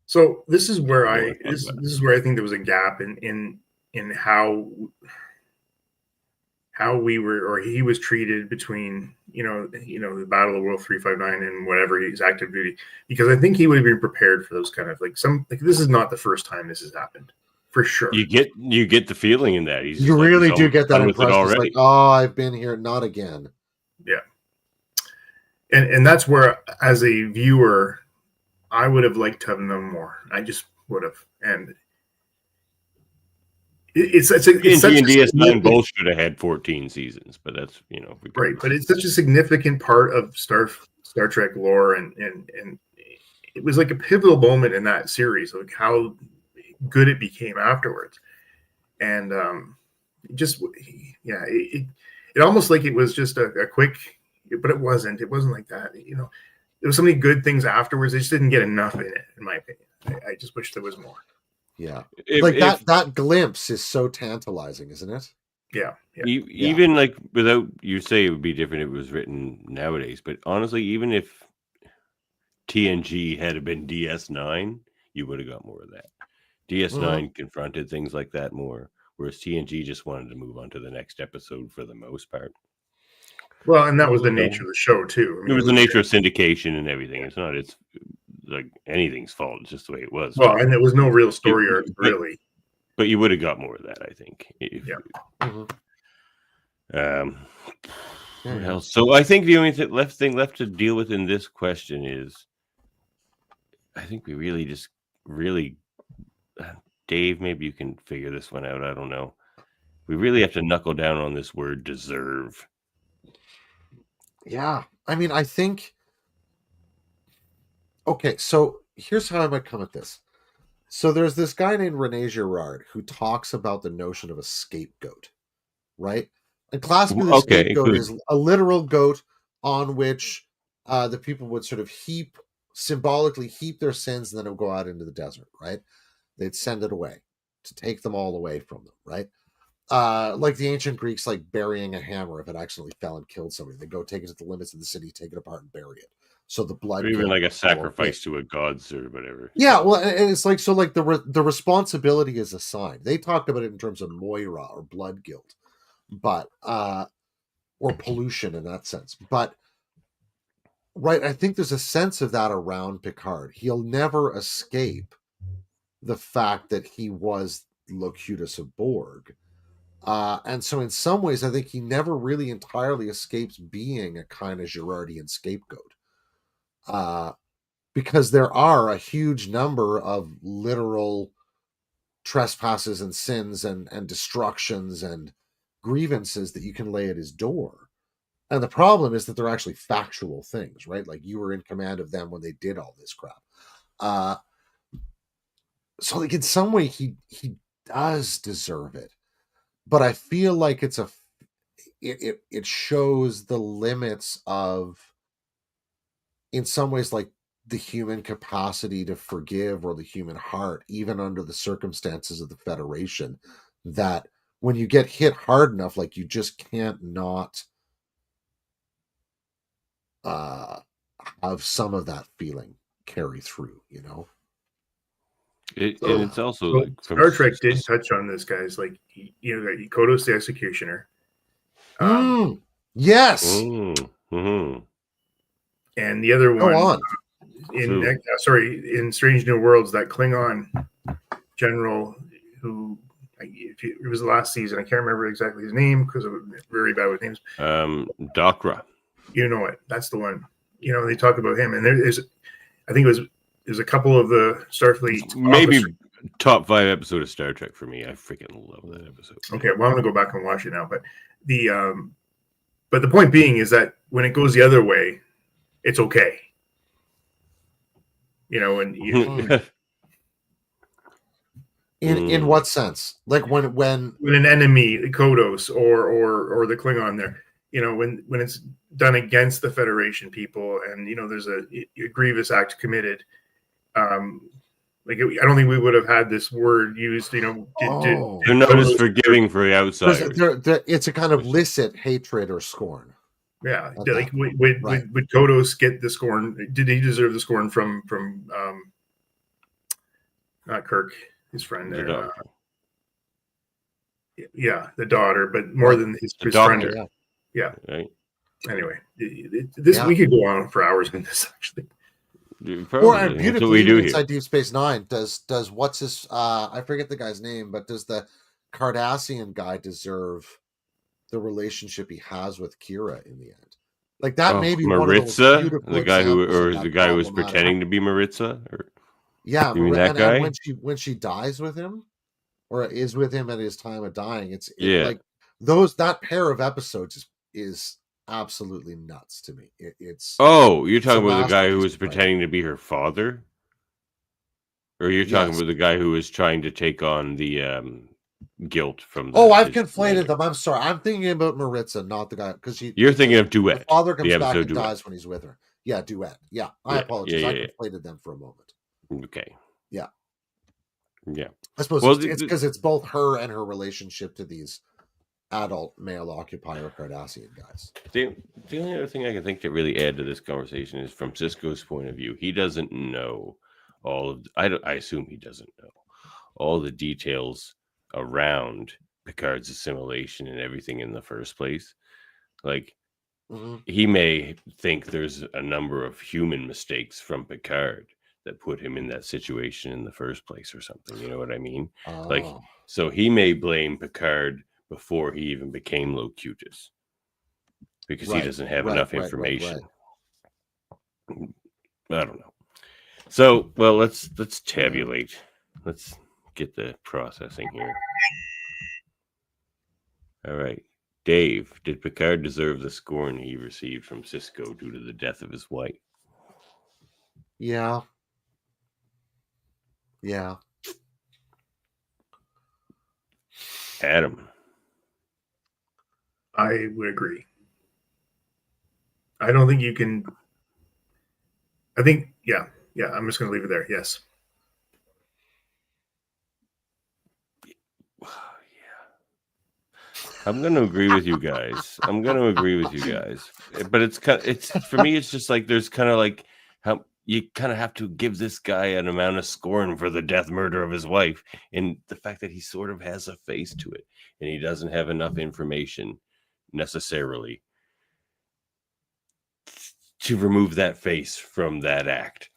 So this is where this is where I think there was a gap in how we were, or he was treated between the Battle of World 359 and whatever his active duty, because I think he would have been prepared for those kind of this is not the first time this has happened, for sure. You get the feeling in that you really do get that impression. It's like, oh, I've been here, not again. Yeah, and that's where, as a viewer, I would have liked to have known more. I just would have, and it's such DS9 both should have had 14 seasons, but that's right. But it's such a significant part of Star Trek lore, and it was like a pivotal moment in that series, like how good it became afterwards, and it almost like it was just a quick, but it wasn't like that. There was so many good things afterwards. They just didn't get enough in it, in my opinion. I just wish there was more. Yeah, that glimpse is so tantalizing, isn't it? Yeah. Even like, without you say it would be different if it was written nowadays, but honestly, even if TNG had been DS9, you would have got more of that. DS9 confronted things like that more, whereas TNG just wanted to move on to the next episode for the most part. Well, and that was the nature of the show too. It was the nature of syndication and everything. It's like anything's fault. It's just the way it was. Well, and there was no real story arc, really. But you would have got more of that, I think. What else? So I think the only thing left to deal with in this question is, I think we really, Dave, maybe you can figure this one out. I don't know. We really have to knuckle down on this word deserve. Yeah. I mean, I think... Okay, so here's how I might come at this. So there's this guy named Rene Girard who talks about the notion of a scapegoat, right? And classically, the scapegoat is a literal goat on which the people would sort of symbolically heap their sins, and then it would go out into the desert, right? They'd send it away to take them all away from them, right? Like the ancient Greeks, like burying a hammer if it accidentally fell and killed somebody. They go take it to the limits of the city, take it apart, and bury it. So the blood, or even like a sacrifice to a gods or whatever. Yeah, well, and it's like, so like the responsibility is assigned. They talked about it in terms of moira or blood guilt, but or pollution in that sense. But right, I think there's a sense of that around Picard. He'll never escape the fact that he was Locutus of Borg. And so in some ways, I think he never really entirely escapes being a kind of Girardian scapegoat. Because there are a huge number of literal trespasses and sins and destructions and grievances that you can lay at his door. And the problem is that they're actually factual things, right? Like, you were in command of them when they did all this crap. So like in some way he does deserve it. But I feel like it shows the limits of in some ways like the human capacity to forgive or the human heart, even under the circumstances of the Federation, that when you get hit hard enough, like you just can't not have some of that feeling carry through, you know? And it's also Well, like Star Trek did touch on this, guys. Like, you know, Kodos the Executioner. Yes. Mm-hmm. And the other one, Go on. in Strange New Worlds, that Klingon general who, it was the last season. I can't remember exactly his name because I'm very bad with names. Dakra. You know it. That's the one. You know, they talk about him, and I think there's a couple of the Starfleet maybe officers. top 5 episode of Star Trek for me. I freaking love that episode. Okay, well, I'm gonna go back and watch it now. But the point being is that when it goes the other way, it's okay. You know, and in what sense? Like when an enemy, Kodos or the Klingon there, you know, when it's done against the Federation people, and you know, there's a grievous act committed. Like I don't think we would have had this word used. You know, they're not as forgiving for the outsiders. It's a kind of licit hatred or scorn. Yeah, like would Kodos get the scorn? Did he deserve the scorn from not Kirk, his friend there? The daughter, but more than his friend. Yeah. Right. Anyway, we could go on for hours on this actually. Or beautifully inside Deep Space Nine, does what's his I forget the guy's name, but does the Cardassian guy deserve the relationship he has with Kira in the end? Like that may be Maritza, one of those the guy who was pretending to be Maritza, yeah, you mean that guy? And when she dies with him, or is with him at his time of dying, it's like that pair of episodes is absolutely nuts to me. It's you're talking about the guy who was pretending to be her father, or you're talking about the guy who was trying to take on the guilt from I've conflated them. I'm sorry, I'm thinking about Maritza, not the guy, because you're thinking of Duet. The father comes back and dies when he's with her. Duet. I apologize. I conflated them for a moment. Okay. Yeah. I suppose it's because it's both her and her relationship to these adult male occupier Cardassian guys. The only other thing I can think to really add to this conversation is from Sisko's point of view. He doesn't know all of. I assume he doesn't know all the details around Picard's assimilation and everything in the first place. Like he may think there's a number of human mistakes from Picard that put him in that situation in the first place or something. You know what I mean? Like, so he may blame Picard before he even became Locutus because he doesn't have enough information. I don't know. So, well, let's tabulate. Let's get the processing here. All right. Dave, did Picard deserve the scorn he received from Sisko due to the death of his wife? Yeah. Adam. I would agree. I don't think you can. I think, I'm just going to leave it there. Yes. I'm going to agree with you guys. But it's for me, it's just like there's kind of like how you kind of have to give this guy an amount of scorn for the death murder of his wife, and the fact that he sort of has a face to it and he doesn't have enough information necessarily to remove that face from that act.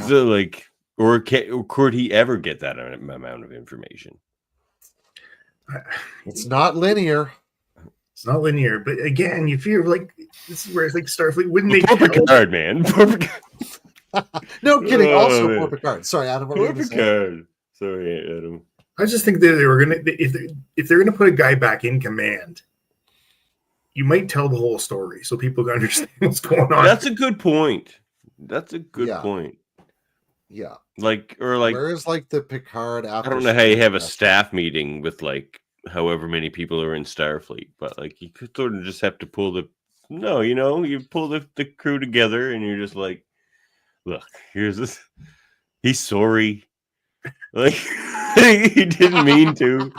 So like, or could he ever get that amount of information? It's not linear. But again, you feel like this is where it's like Starfleet. Wouldn't they? Poor Picard, man. No kidding. Also, poor Picard. Sorry, Adam. Poor Picard. Sorry, Adam. I just think that they were gonna if they're gonna put a guy back in command, you might tell the whole story so people can understand what's going on. That's a good point. Point. Yeah. Like whereas like the Picard after I don't know how you have a staff meeting with like however many people are in Starfleet, but like you could sort of just have to pull you pull the crew together and you're just like, look, here's this. He's sorry. Like, he didn't mean to.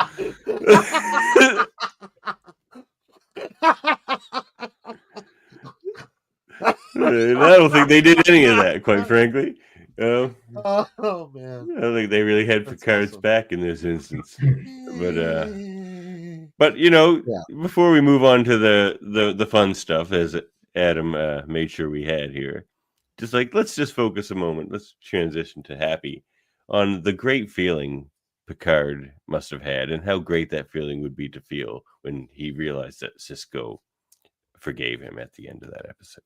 I don't think they did any of that, quite frankly. Oh man, I don't think they really had Picard's back in this instance. But before we move on to the fun stuff, as Adam made sure we had here, just like let's just focus a moment. Let's transition to happy on the great feeling Picard must have had, and how great that feeling would be to feel when he realized that Sisko forgave him at the end of that episode.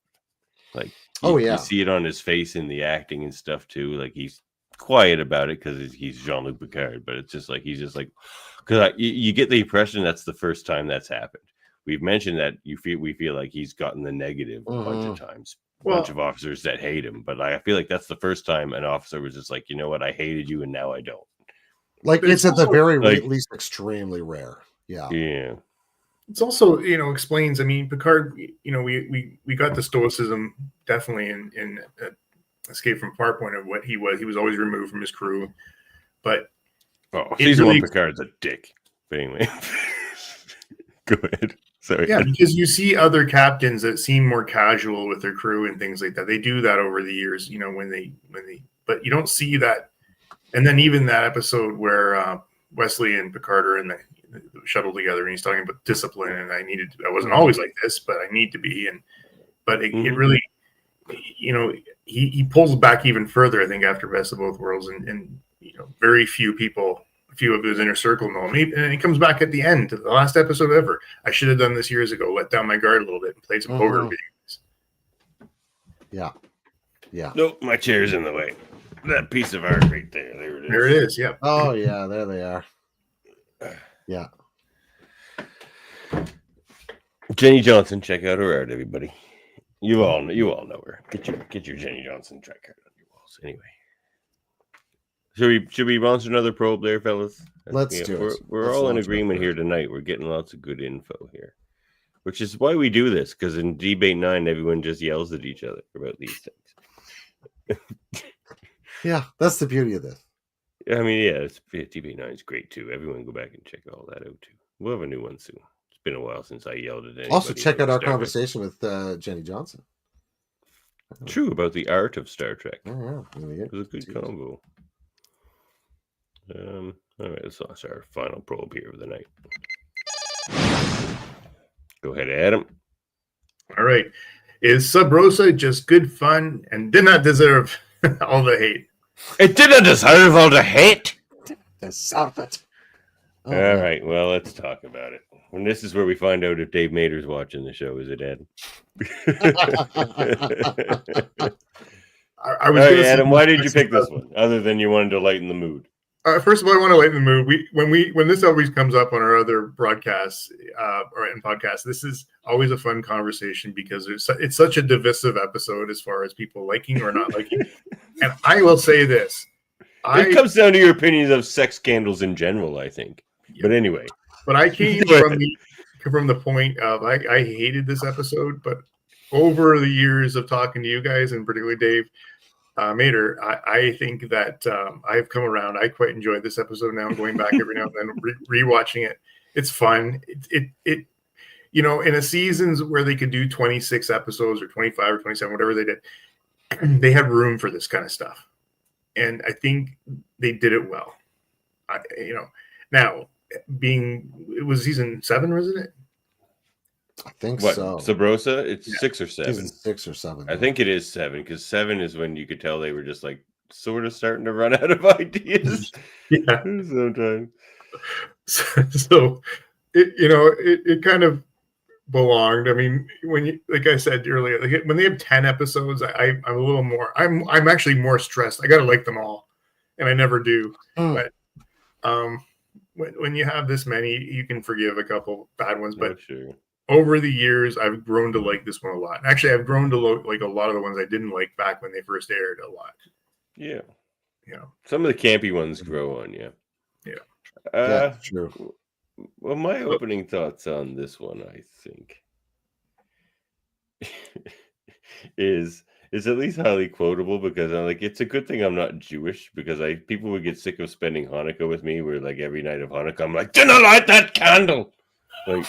Like, you see it on his face in the acting and stuff too. Like, he's quiet about it because he's Jean-Luc Picard, but it's just like he's just like, because you get the impression that's the first time that's happened. We've mentioned that we feel like he's gotten the negative a bunch of times. Bunch of officers that hate him, but I feel like that's the first time an officer was just like, you know what, I hated you and now I don't. Like, it's at the very least extremely rare. Yeah. It's also, explains. I mean, Picard. We got the stoicism definitely in Escape from Farpoint of what he was. He was always removed from his crew, but season one Picard's a dick. But anyway, go ahead. Sorry. Yeah, because you see other captains that seem more casual with their crew and things like that. They do that over the years, but you don't see that. And then even that episode where Wesley and Picard are in the shuttle together, and he's talking about discipline, and I wasn't always like this, but I need to be. But it really, he pulls back even further, I think, after Best of Both Worlds, and very few of his inner circle know him. And he comes back at the end to the last episode ever. I should have done this years ago. Let down my guard a little bit and played some poker games. Yeah. Nope, my chair's in the way. That piece of art right there. There it is. There it is. Yeah. Oh yeah, there they are. Yeah. Jenny Johnson, check out her art, everybody. You all know her. Get your Jenny Johnson track art on your walls. Anyway. Should we launch another probe there, fellas? Let's do it. We're all in agreement here tonight. We're getting lots of good info here, which is why we do this. Because in Debate 9, everyone just yells at each other about these things. Yeah, that's the beauty of this. I mean, yeah, Debate 9 is great too. Everyone go back and check all that out too. We'll have a new one soon. It's been a while since I yelled at anybody. Also, check out our conversation with Jenny Johnson. True, about the art of Star Trek. Oh, yeah. It was a good combo. All right, let's launch our final probe here of the night. Go ahead, Adam. All right. Is Sub Rosa just good fun and did not deserve all the hate? It didn't deserve all the hate. Deserve it. All right, well, let's talk about it. And this is where we find out if Dave Mater's watching the show. Is it Adam? I was Adam, why did you pick this one, other than you wanted to lighten the mood? First of all, I want to lighten the mood. When this always comes up on our other broadcasts or in podcasts, this is always a fun conversation because it's such a divisive episode as far as people liking or not liking. And I will say this: it comes down to your opinions of sex scandals in general, I think. Yeah. But anyway, but I came from the point of I hated this episode, but over the years of talking to you guys and particularly Dave Mater, I think that I've come around. I quite enjoyed this episode now. I'm going back every now and then, rewatching it. It's fun. It in a seasons where they could do 26 episodes or 25 or 27, whatever they did, they had room for this kind of stuff. And I think they did it well. Now it was season 7, wasn't it? I think so. Sub Rosa? It's 6 or 7. 6 or 7. I think it is 7 because 7 is when you could tell they were just like sort of starting to run out of ideas. Yeah, sometimes. So it kind of belonged. I mean, like I said earlier, when they have 10 episodes, I'm a little more. I'm actually more stressed. I got to like them all, and I never do. But when you have this many, you can forgive a couple bad ones. But sure. Over the years, I've grown to like this one a lot. Actually, I've grown to like a lot of the ones I didn't like back when they first aired a lot. Yeah. Some of the campy ones grow on you. Yeah. True. Well, my opening thoughts on this one, I think, is is at least highly quotable because I'm like, it's a good thing I'm not Jewish because people would get sick of spending Hanukkah with me. Where like every night of Hanukkah, I'm like, dinna light that candle. Like,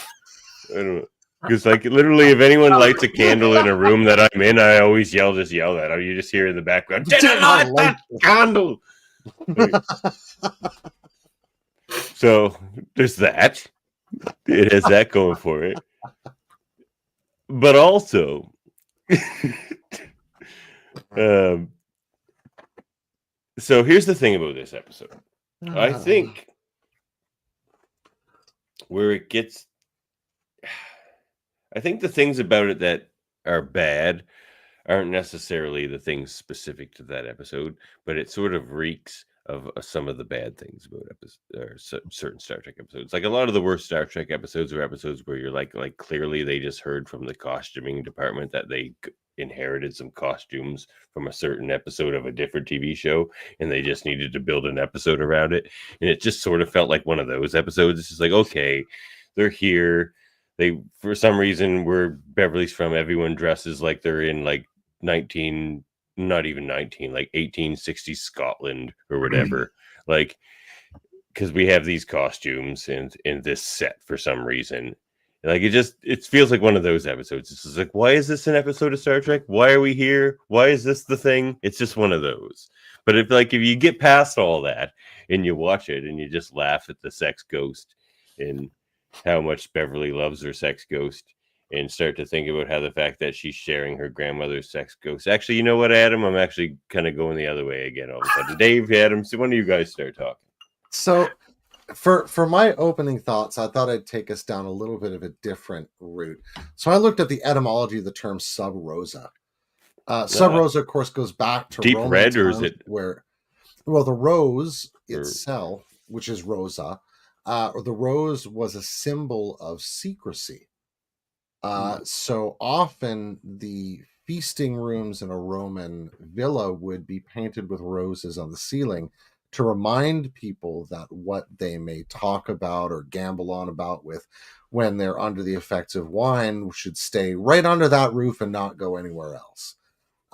I don't know. Because like literally, if anyone lights a candle in a room that I'm in, I always yell at them. You just hear in the background, dinna light that candle. Like, so there's that. It has that going for it. But also, so here's the thing about this episode. I think where it gets, I think the things about it that are bad aren't necessarily the things specific to that episode, but it sort of reeks of some of the bad things about certain Star Trek episodes. Like a lot of the worst Star Trek episodes are episodes where you're like clearly they just heard from the costuming department that they inherited some costumes from a certain episode of a different TV show, and they just needed to build an episode around it. And it just sort of felt like one of those episodes. It's just like, okay, they're here. They, for some reason, where Beverly's from, everyone dresses like they're in like 1860s Scotland or whatever. Like, because we have these costumes in this set for some reason. Like it feels like one of those episodes. It's just like, why is this an episode of Star Trek? Why are we here? Why is this the thing? It's just one of those. But if you get past all that and you watch it and you just laugh at the sex ghost and how much Beverly loves her sex ghost and start to think about how the fact that she's sharing her grandmother's sex ghost. Actually, you know what, Adam? I'm actually kind of going the other way again all of a sudden. Dave, Adam, so when do you guys start talking? So for my opening thoughts, I thought I'd take us down a little bit of a different route. So I looked at the etymology of the term sub rosa. Sub rosa, of course, goes back to deep Roman red, or is it the rose itself, which is rosa, or the rose was a symbol of secrecy. So often the feasting rooms in a Roman villa would be painted with roses on the ceiling to remind people that what they may talk about or gamble on about with when they're under the effects of wine should stay right under that roof and not go anywhere else.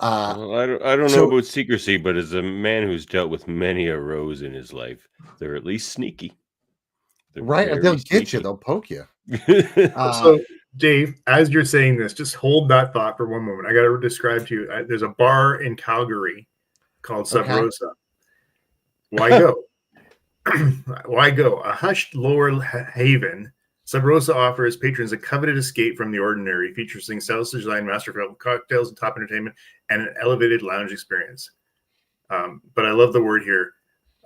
Well, I don't know about secrecy, but as a man who's dealt with many a rose in his life, they're at least sneaky. Right? They'll get you. They'll poke you. So, Dave, as you're saying this, just hold that thought for one moment. I got to describe to you. There's a bar in Calgary called Sub Rosa. Why go? Why go? A hushed lower haven, Sub Rosa offers patrons a coveted escape from the ordinary, featuring stylish design, masterful cocktails, and top entertainment, and an elevated lounge experience. But I love the word here,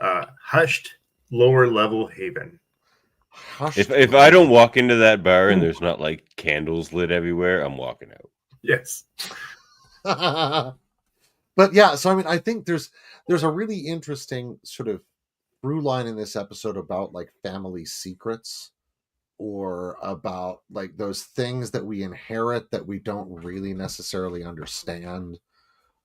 hushed lower level haven. If I don't walk into that bar and there's not like candles lit everywhere, I'm walking out. Yes. But yeah, so I mean, I think there's a really interesting sort of through line in this episode about like family secrets, or about like those things that we inherit that we don't really necessarily understand.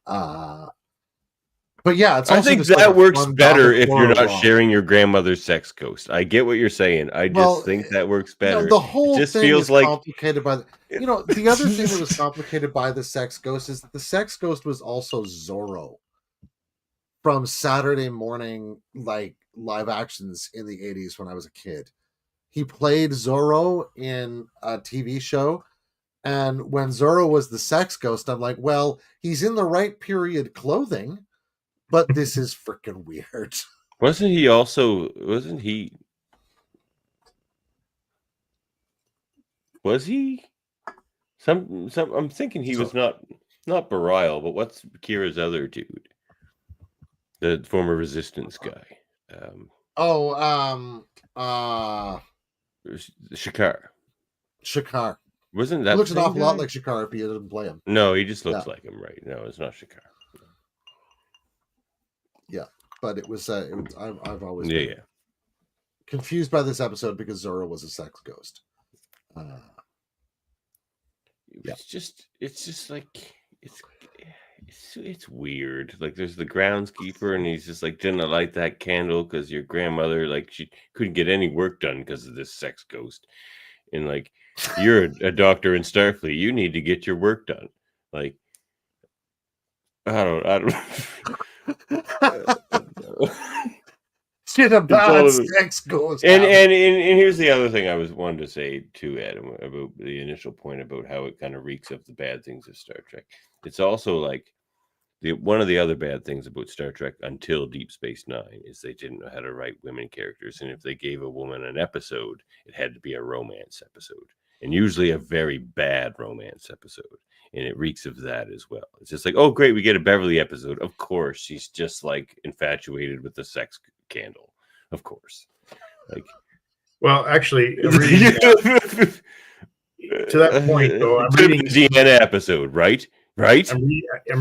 But yeah, it's also I think that works better if you're not sharing your grandmother's sex ghost. I get what you're saying. I just think that works better. The whole just thing feels is like complicated by the other thing that was complicated by the sex ghost is that the sex ghost was also Zorro from Saturday morning like live actions in the 80s when I was a kid. He played Zorro in a TV show, and when Zorro was the sex ghost, I'm like, well, he's in the right period clothing, but this is freaking weird. Wasn't he? Was he? Some. I'm thinking he was not Bareil, but what's Kira's other dude? The former Resistance guy. Shakar. Shakar. Wasn't that? He looks an awful lot like Shakar if he doesn't play him. No, he just looks like him, right? No, it's not Shakar. Yeah, but it was. I've always been confused by this episode because Zorro was a sex ghost. It's just like it's weird. Like there's the groundskeeper, and he's just like, didn't light that candle because your grandmother, like, she couldn't get any work done because of this sex ghost. And like, you're a doctor in Starfleet, you need to get your work done. Like, I don't. Shit about sex goes and down. and here's the other thing I wanted to say too, Adam, about the initial point about how it kind of reeks of the bad things of Star Trek. It's also like one of the other bad things about Star Trek until Deep Space Nine is they didn't know how to write women characters, and if they gave a woman an episode, it had to be a romance episode, and usually a very bad romance episode. And it reeks of that as well. It's just like, oh, great, we get a Beverly episode. Of course, she's just like infatuated with the sex candle. Of course. Like, well, actually, I'm reading, to that point, though, I'm reading the Deanna episode, right? Right? I'm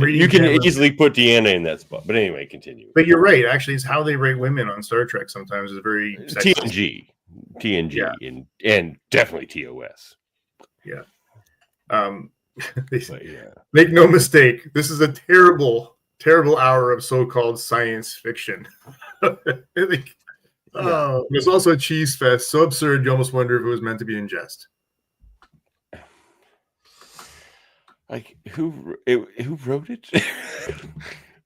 reading. You can easily put Deanna in that spot, but anyway, continue. But you're right. Actually, it's how they rate women on Star Trek. Sometimes is very TNG, yeah. and definitely TOS. Yeah. Make no mistake, this is a terrible, terrible hour of so-called science fiction. There's also a cheese fest, so absurd you almost wonder if it was meant to be in jest. Like who wrote it? I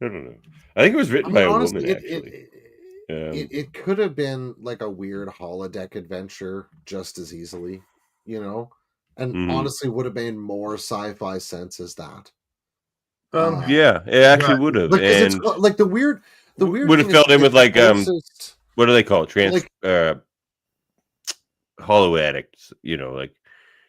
don't know. I think it was written by a woman. Actually, it could have been like a weird holodeck adventure just as easily, and honestly would have made more sci-fi sense as that. Yeah, it actually would have. And it's like the weird would have filled in with like what do they call it? Hollow addicts, like.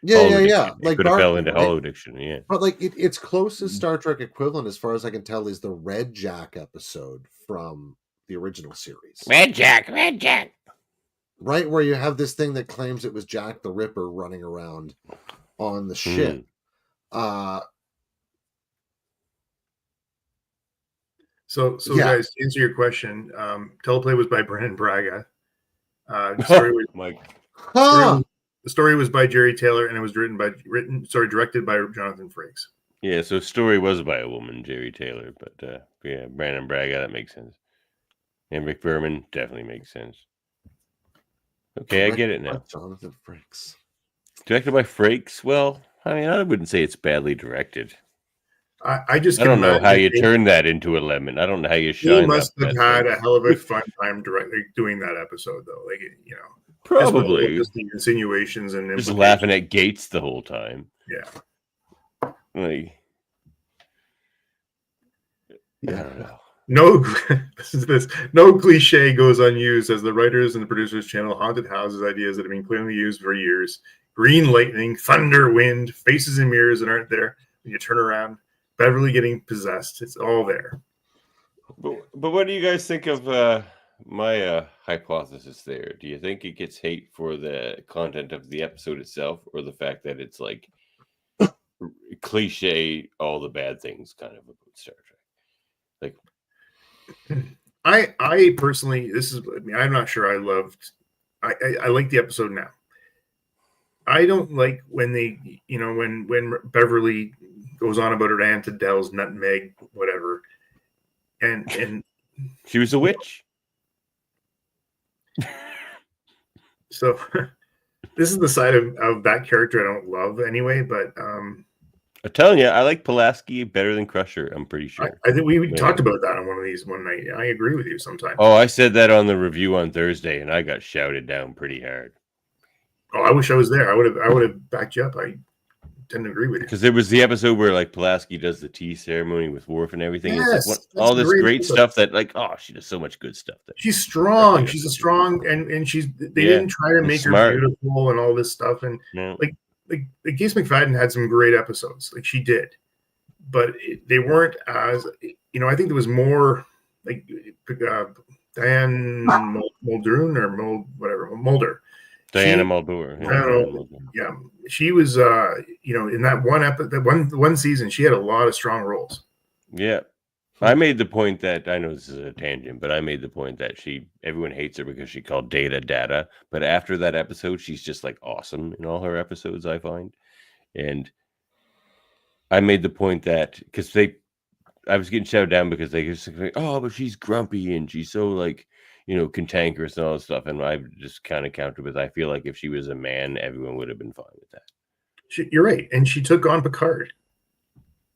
Yeah. Like could have fell into Hollow Addiction, yeah. But like its closest Star Trek equivalent, as far as I can tell, is the Red Jack episode from the original series. Red Jack. Right, where you have this thing that claims it was Jack the Ripper running around on the ship. So guys, to answer your question, teleplay was by Brennan Braga. The story was by Jerry Taylor, and it was directed by Jonathan Frakes. Yeah, so story was by a woman, Jerry Taylor, but yeah, Brandon Braga, that makes sense. And Rick Berman definitely makes sense. Okay, I get it now. Jonathan Frakes. Directed by Frakes? Well, I mean, I wouldn't say it's badly directed. I don't know how you turn that into a lemon. I don't know how you shine. He must have had a hell of a fun time doing that episode, though. Like, probably just the insinuations and just laughing at Gates the whole time. Yeah. Like, yeah. I don't know. No cliche goes unused as the writers and the producers channel haunted houses ideas that have been clearly used for years. Green lightning, thunder, wind, faces and mirrors that aren't there when you turn around. Beverly getting possessed. It's all there. But what do you guys think of my hypothesis there? Do you think it gets hate for the content of the episode itself, or the fact that it's like cliche, all the bad things kind of about Star Trek? Like, I personally, I'm not sure I loved. I like the episode now. I don't like when they, when Beverly goes on about her Aunt Adele's nutmeg, whatever, and she was a witch. So this is the side of that character I don't love anyway, but I'm telling you, I like Pulaski better than Crusher. I'm pretty sure. I think we talked about that on one of these one night. I agree with you sometime. Oh, I said that on the review on Thursday, and I got shouted down pretty hard. Oh, I wish I was there. I would have backed you up. I tend to agree with you. Because there was the episode where like Pulaski does the tea ceremony with Worf and everything. Yes, it's like all this great stuff that she does so much good stuff. She's strong. She's a strong and they didn't try to make her beautiful and all this stuff. And like Case McFadden had some great episodes. Like she did, but they weren't as I think there was more like Diane Muldoon or Mulder. Diana Muldoon. Yeah, she was. In that one season, she had a lot of strong roles. Yeah, I made the point that I know this is a tangent, but I made the point that everyone hates her because she called Data. But after that episode, she's just like awesome in all her episodes, I find. And I made the point that because I was getting shouted down because they just like, oh, but she's grumpy and she's so like. Cantankerous and all this stuff. And I just kind of countered with, I feel like if she was a man, everyone would have been fine with that. You're right. And she took on Picard.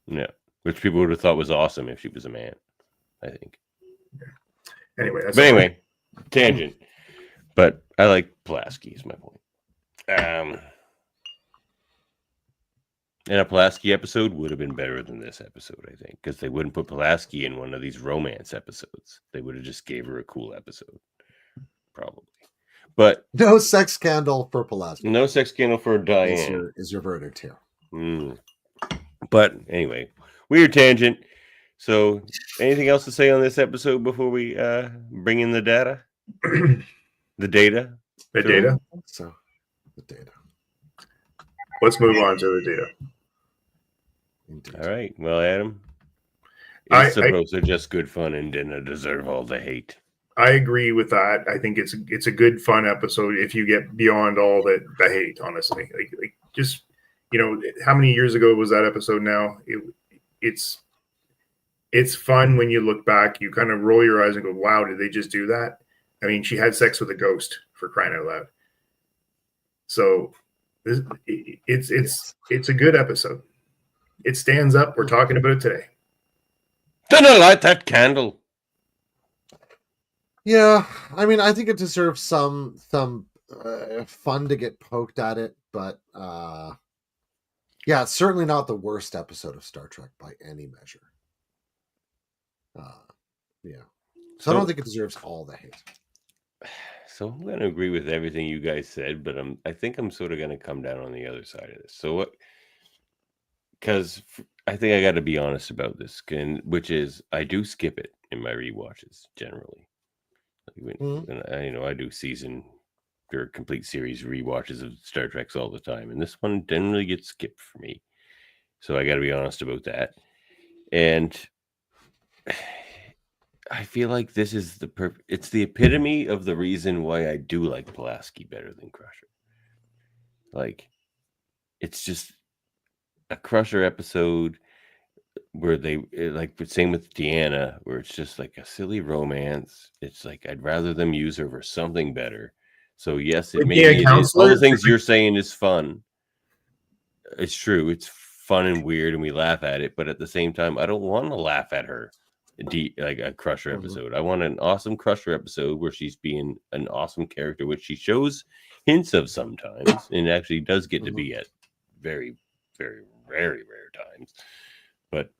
Yeah. which people would have thought was awesome if she was a man, I think. Anyway, tangent. But I like Pulaski is my point. And a Pulaski episode would have been better than this episode, I think, because they wouldn't put Pulaski in one of these romance episodes. They would have just gave her a cool episode, probably. But no sex scandal for Pulaski. No sex scandal for Diane. Is your verdict here? But anyway, weird tangent. So, anything else to say on this episode before we bring in the data? The data? The data? So, the data. Let's move on to the data. Indeed. All right. Well, Adam, Rosa are just good fun and didn't deserve all the hate. I agree with that. I think it's a good, fun episode if you get beyond all the hate, honestly. Like just, how many years ago was that episode now? It's fun when you look back. You kind of roll your eyes and go, wow, did they just do that? I mean, she had sex with a ghost, for crying out loud. So it's a good episode. It stands up. We're talking about it today. Dinna light that candle. Yeah, I mean, I think it deserves some fun to get poked at it, but yeah, it's certainly not the worst episode of Star Trek by any measure. Yeah, so I don't think it deserves all the hate. So I'm going to agree with everything you guys said, but I think I'm sort of going to come down on the other side of this. So what? Because I think I got to be honest about this, which is I do skip it in my rewatches generally. When I do season or complete series rewatches of Star Treks all the time, and this one didn't really get skipped for me. So I got to be honest about that. And I feel like this is it's the epitome of the reason why I do like Pulaski better than Crusher. Like, it's just a Crusher episode where same with Deanna, where it's just like a silly romance. It's like I'd rather them use her for something better. So yes, it is. All the things you're saying is fun. It's true. It's fun and weird, and we laugh at it. But at the same time, I don't want to laugh at her. Like a Crusher episode. I want an awesome Crusher episode where she's being an awesome character, which she shows hints of sometimes, and actually does get to be at very, very, very rare times. But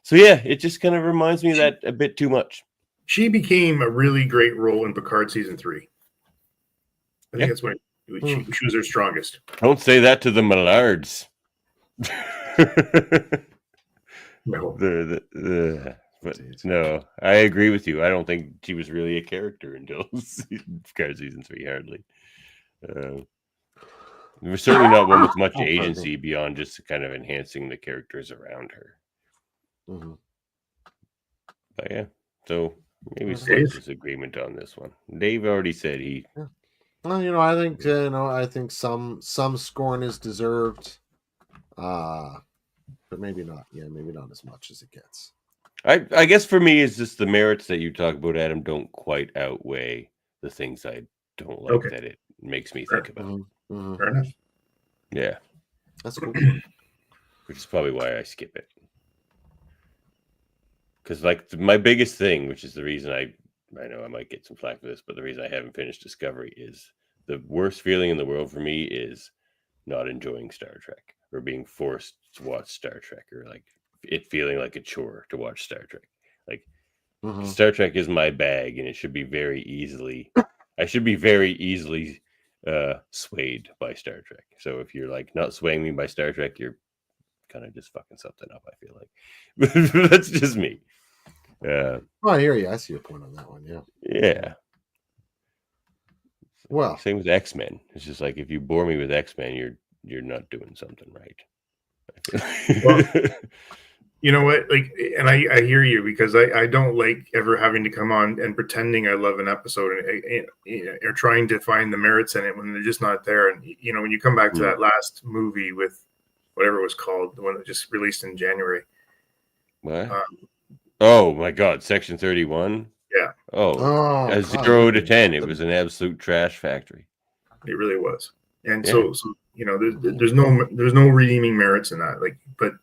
so yeah, it just kind of reminds me of that a bit too much. She became a really great role in Picard season 3. I think that's when she was her strongest. Don't say that to the Millards. No. But no, I agree with you. I don't think she was really a character until Picard season 3, hardly. We're certainly not one with much agency beyond just kind of enhancing the characters around her. But yeah, so maybe slight disagreement on this one. Dave already said he. Well, I think some scorn is deserved. But maybe not. Yeah, maybe not as much as it gets. I guess for me, it's just the merits that you talk about, Adam, don't quite outweigh the things I don't like that it makes me think about. Fair enough. Yeah. That's cool. Which is probably why I skip it. Because my biggest thing, which is the reason I know I might get some flack for this, but the reason I haven't finished Discovery is the worst feeling in the world for me is not enjoying Star Trek or being forced to watch Star Trek or like it feeling like a chore to watch Star Trek. Like Star Trek is my bag, and it should be very easily. I should be very easily swayed by Star Trek. So if you're like not swaying me by Star Trek, you're kind of just fucking something up. I feel like that's just me. I hear you. I see your point on that one. Yeah. Yeah. Well, same with X-Men. It's just like if you bore me with X-Men, you're not doing something right. Well, you know what? Like, and I hear you because I don't like ever having to come on and pretending I love an episode or trying to find the merits in it when they're just not there. And when you come back to that last movie with whatever it was called, the one that just released in January. What? Oh my God, Section 31. Yeah. Oh, a 0 to 10. It was an absolute trash factory. It really was. And so there's no redeeming merits in that. Like, but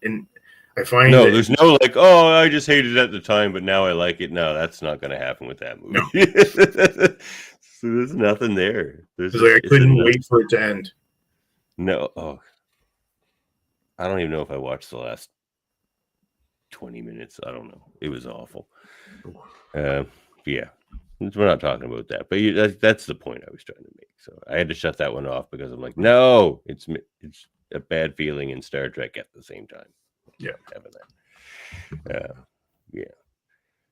I find no, that there's no like, oh, I just hated it at the time, but now I like it. No, that's not going to happen with that movie. No. So there's nothing there. it's like I couldn't wait for it to end. No, I don't even know if I watched the last 20 minutes. I don't know. It was awful. Yeah, we're not talking about that. But that's the point I was trying to make. So I had to shut that one off because I'm like, no, it's a bad feeling in Star Trek at the same time. Yeah, having that. Yeah.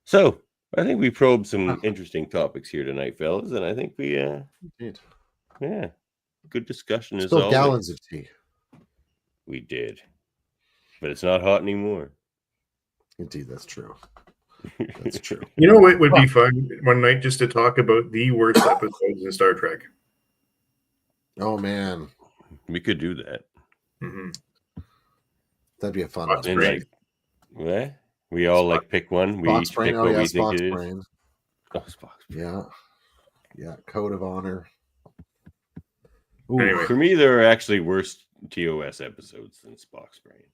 So I think we probed some interesting topics here tonight, fellas, and I think we Indeed. Yeah, good discussion as Spilled always. gallons of tea. We did, but it's not hot anymore. Indeed, that's true. That's true. You know what would be fun one night just to talk about the worst episodes in Star Trek. Oh man, We could do that. Mm-hmm. that'd be a fun Spock's one. brain. What? We all like pick one. We Spock's each brain. pick Oh what yeah, we think Spock's it is. brain. Oh, Spock's brain. Yeah. Code of honor. Ooh. Anyway. For me, there are actually worse TOS episodes than Spock's brain.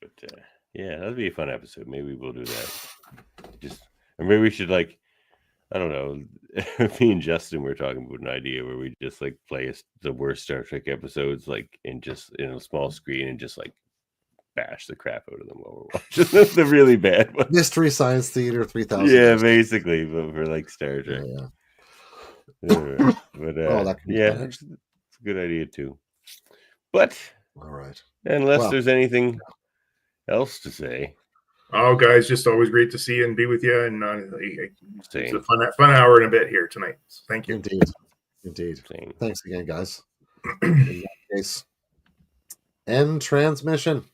But yeah, that'd be a fun episode. Maybe we'll do that. Or maybe we should I don't know. Me and Justin were talking about an idea where we just play the worst Star Trek episodes in a small screen and just bash the crap out of them while we're watching the really bad ones. Mystery Science Theater 3000. Yeah, basically, but for Star Trek. Yeah. But that could be fun, it's a good idea too. But all right, unless there's anything else to say. Oh, guys, just always great to see you and be with you. And it's Same. a fun hour and a bit here tonight. So thank you. Indeed. Same. Thanks again, guys. In that case, end transmission.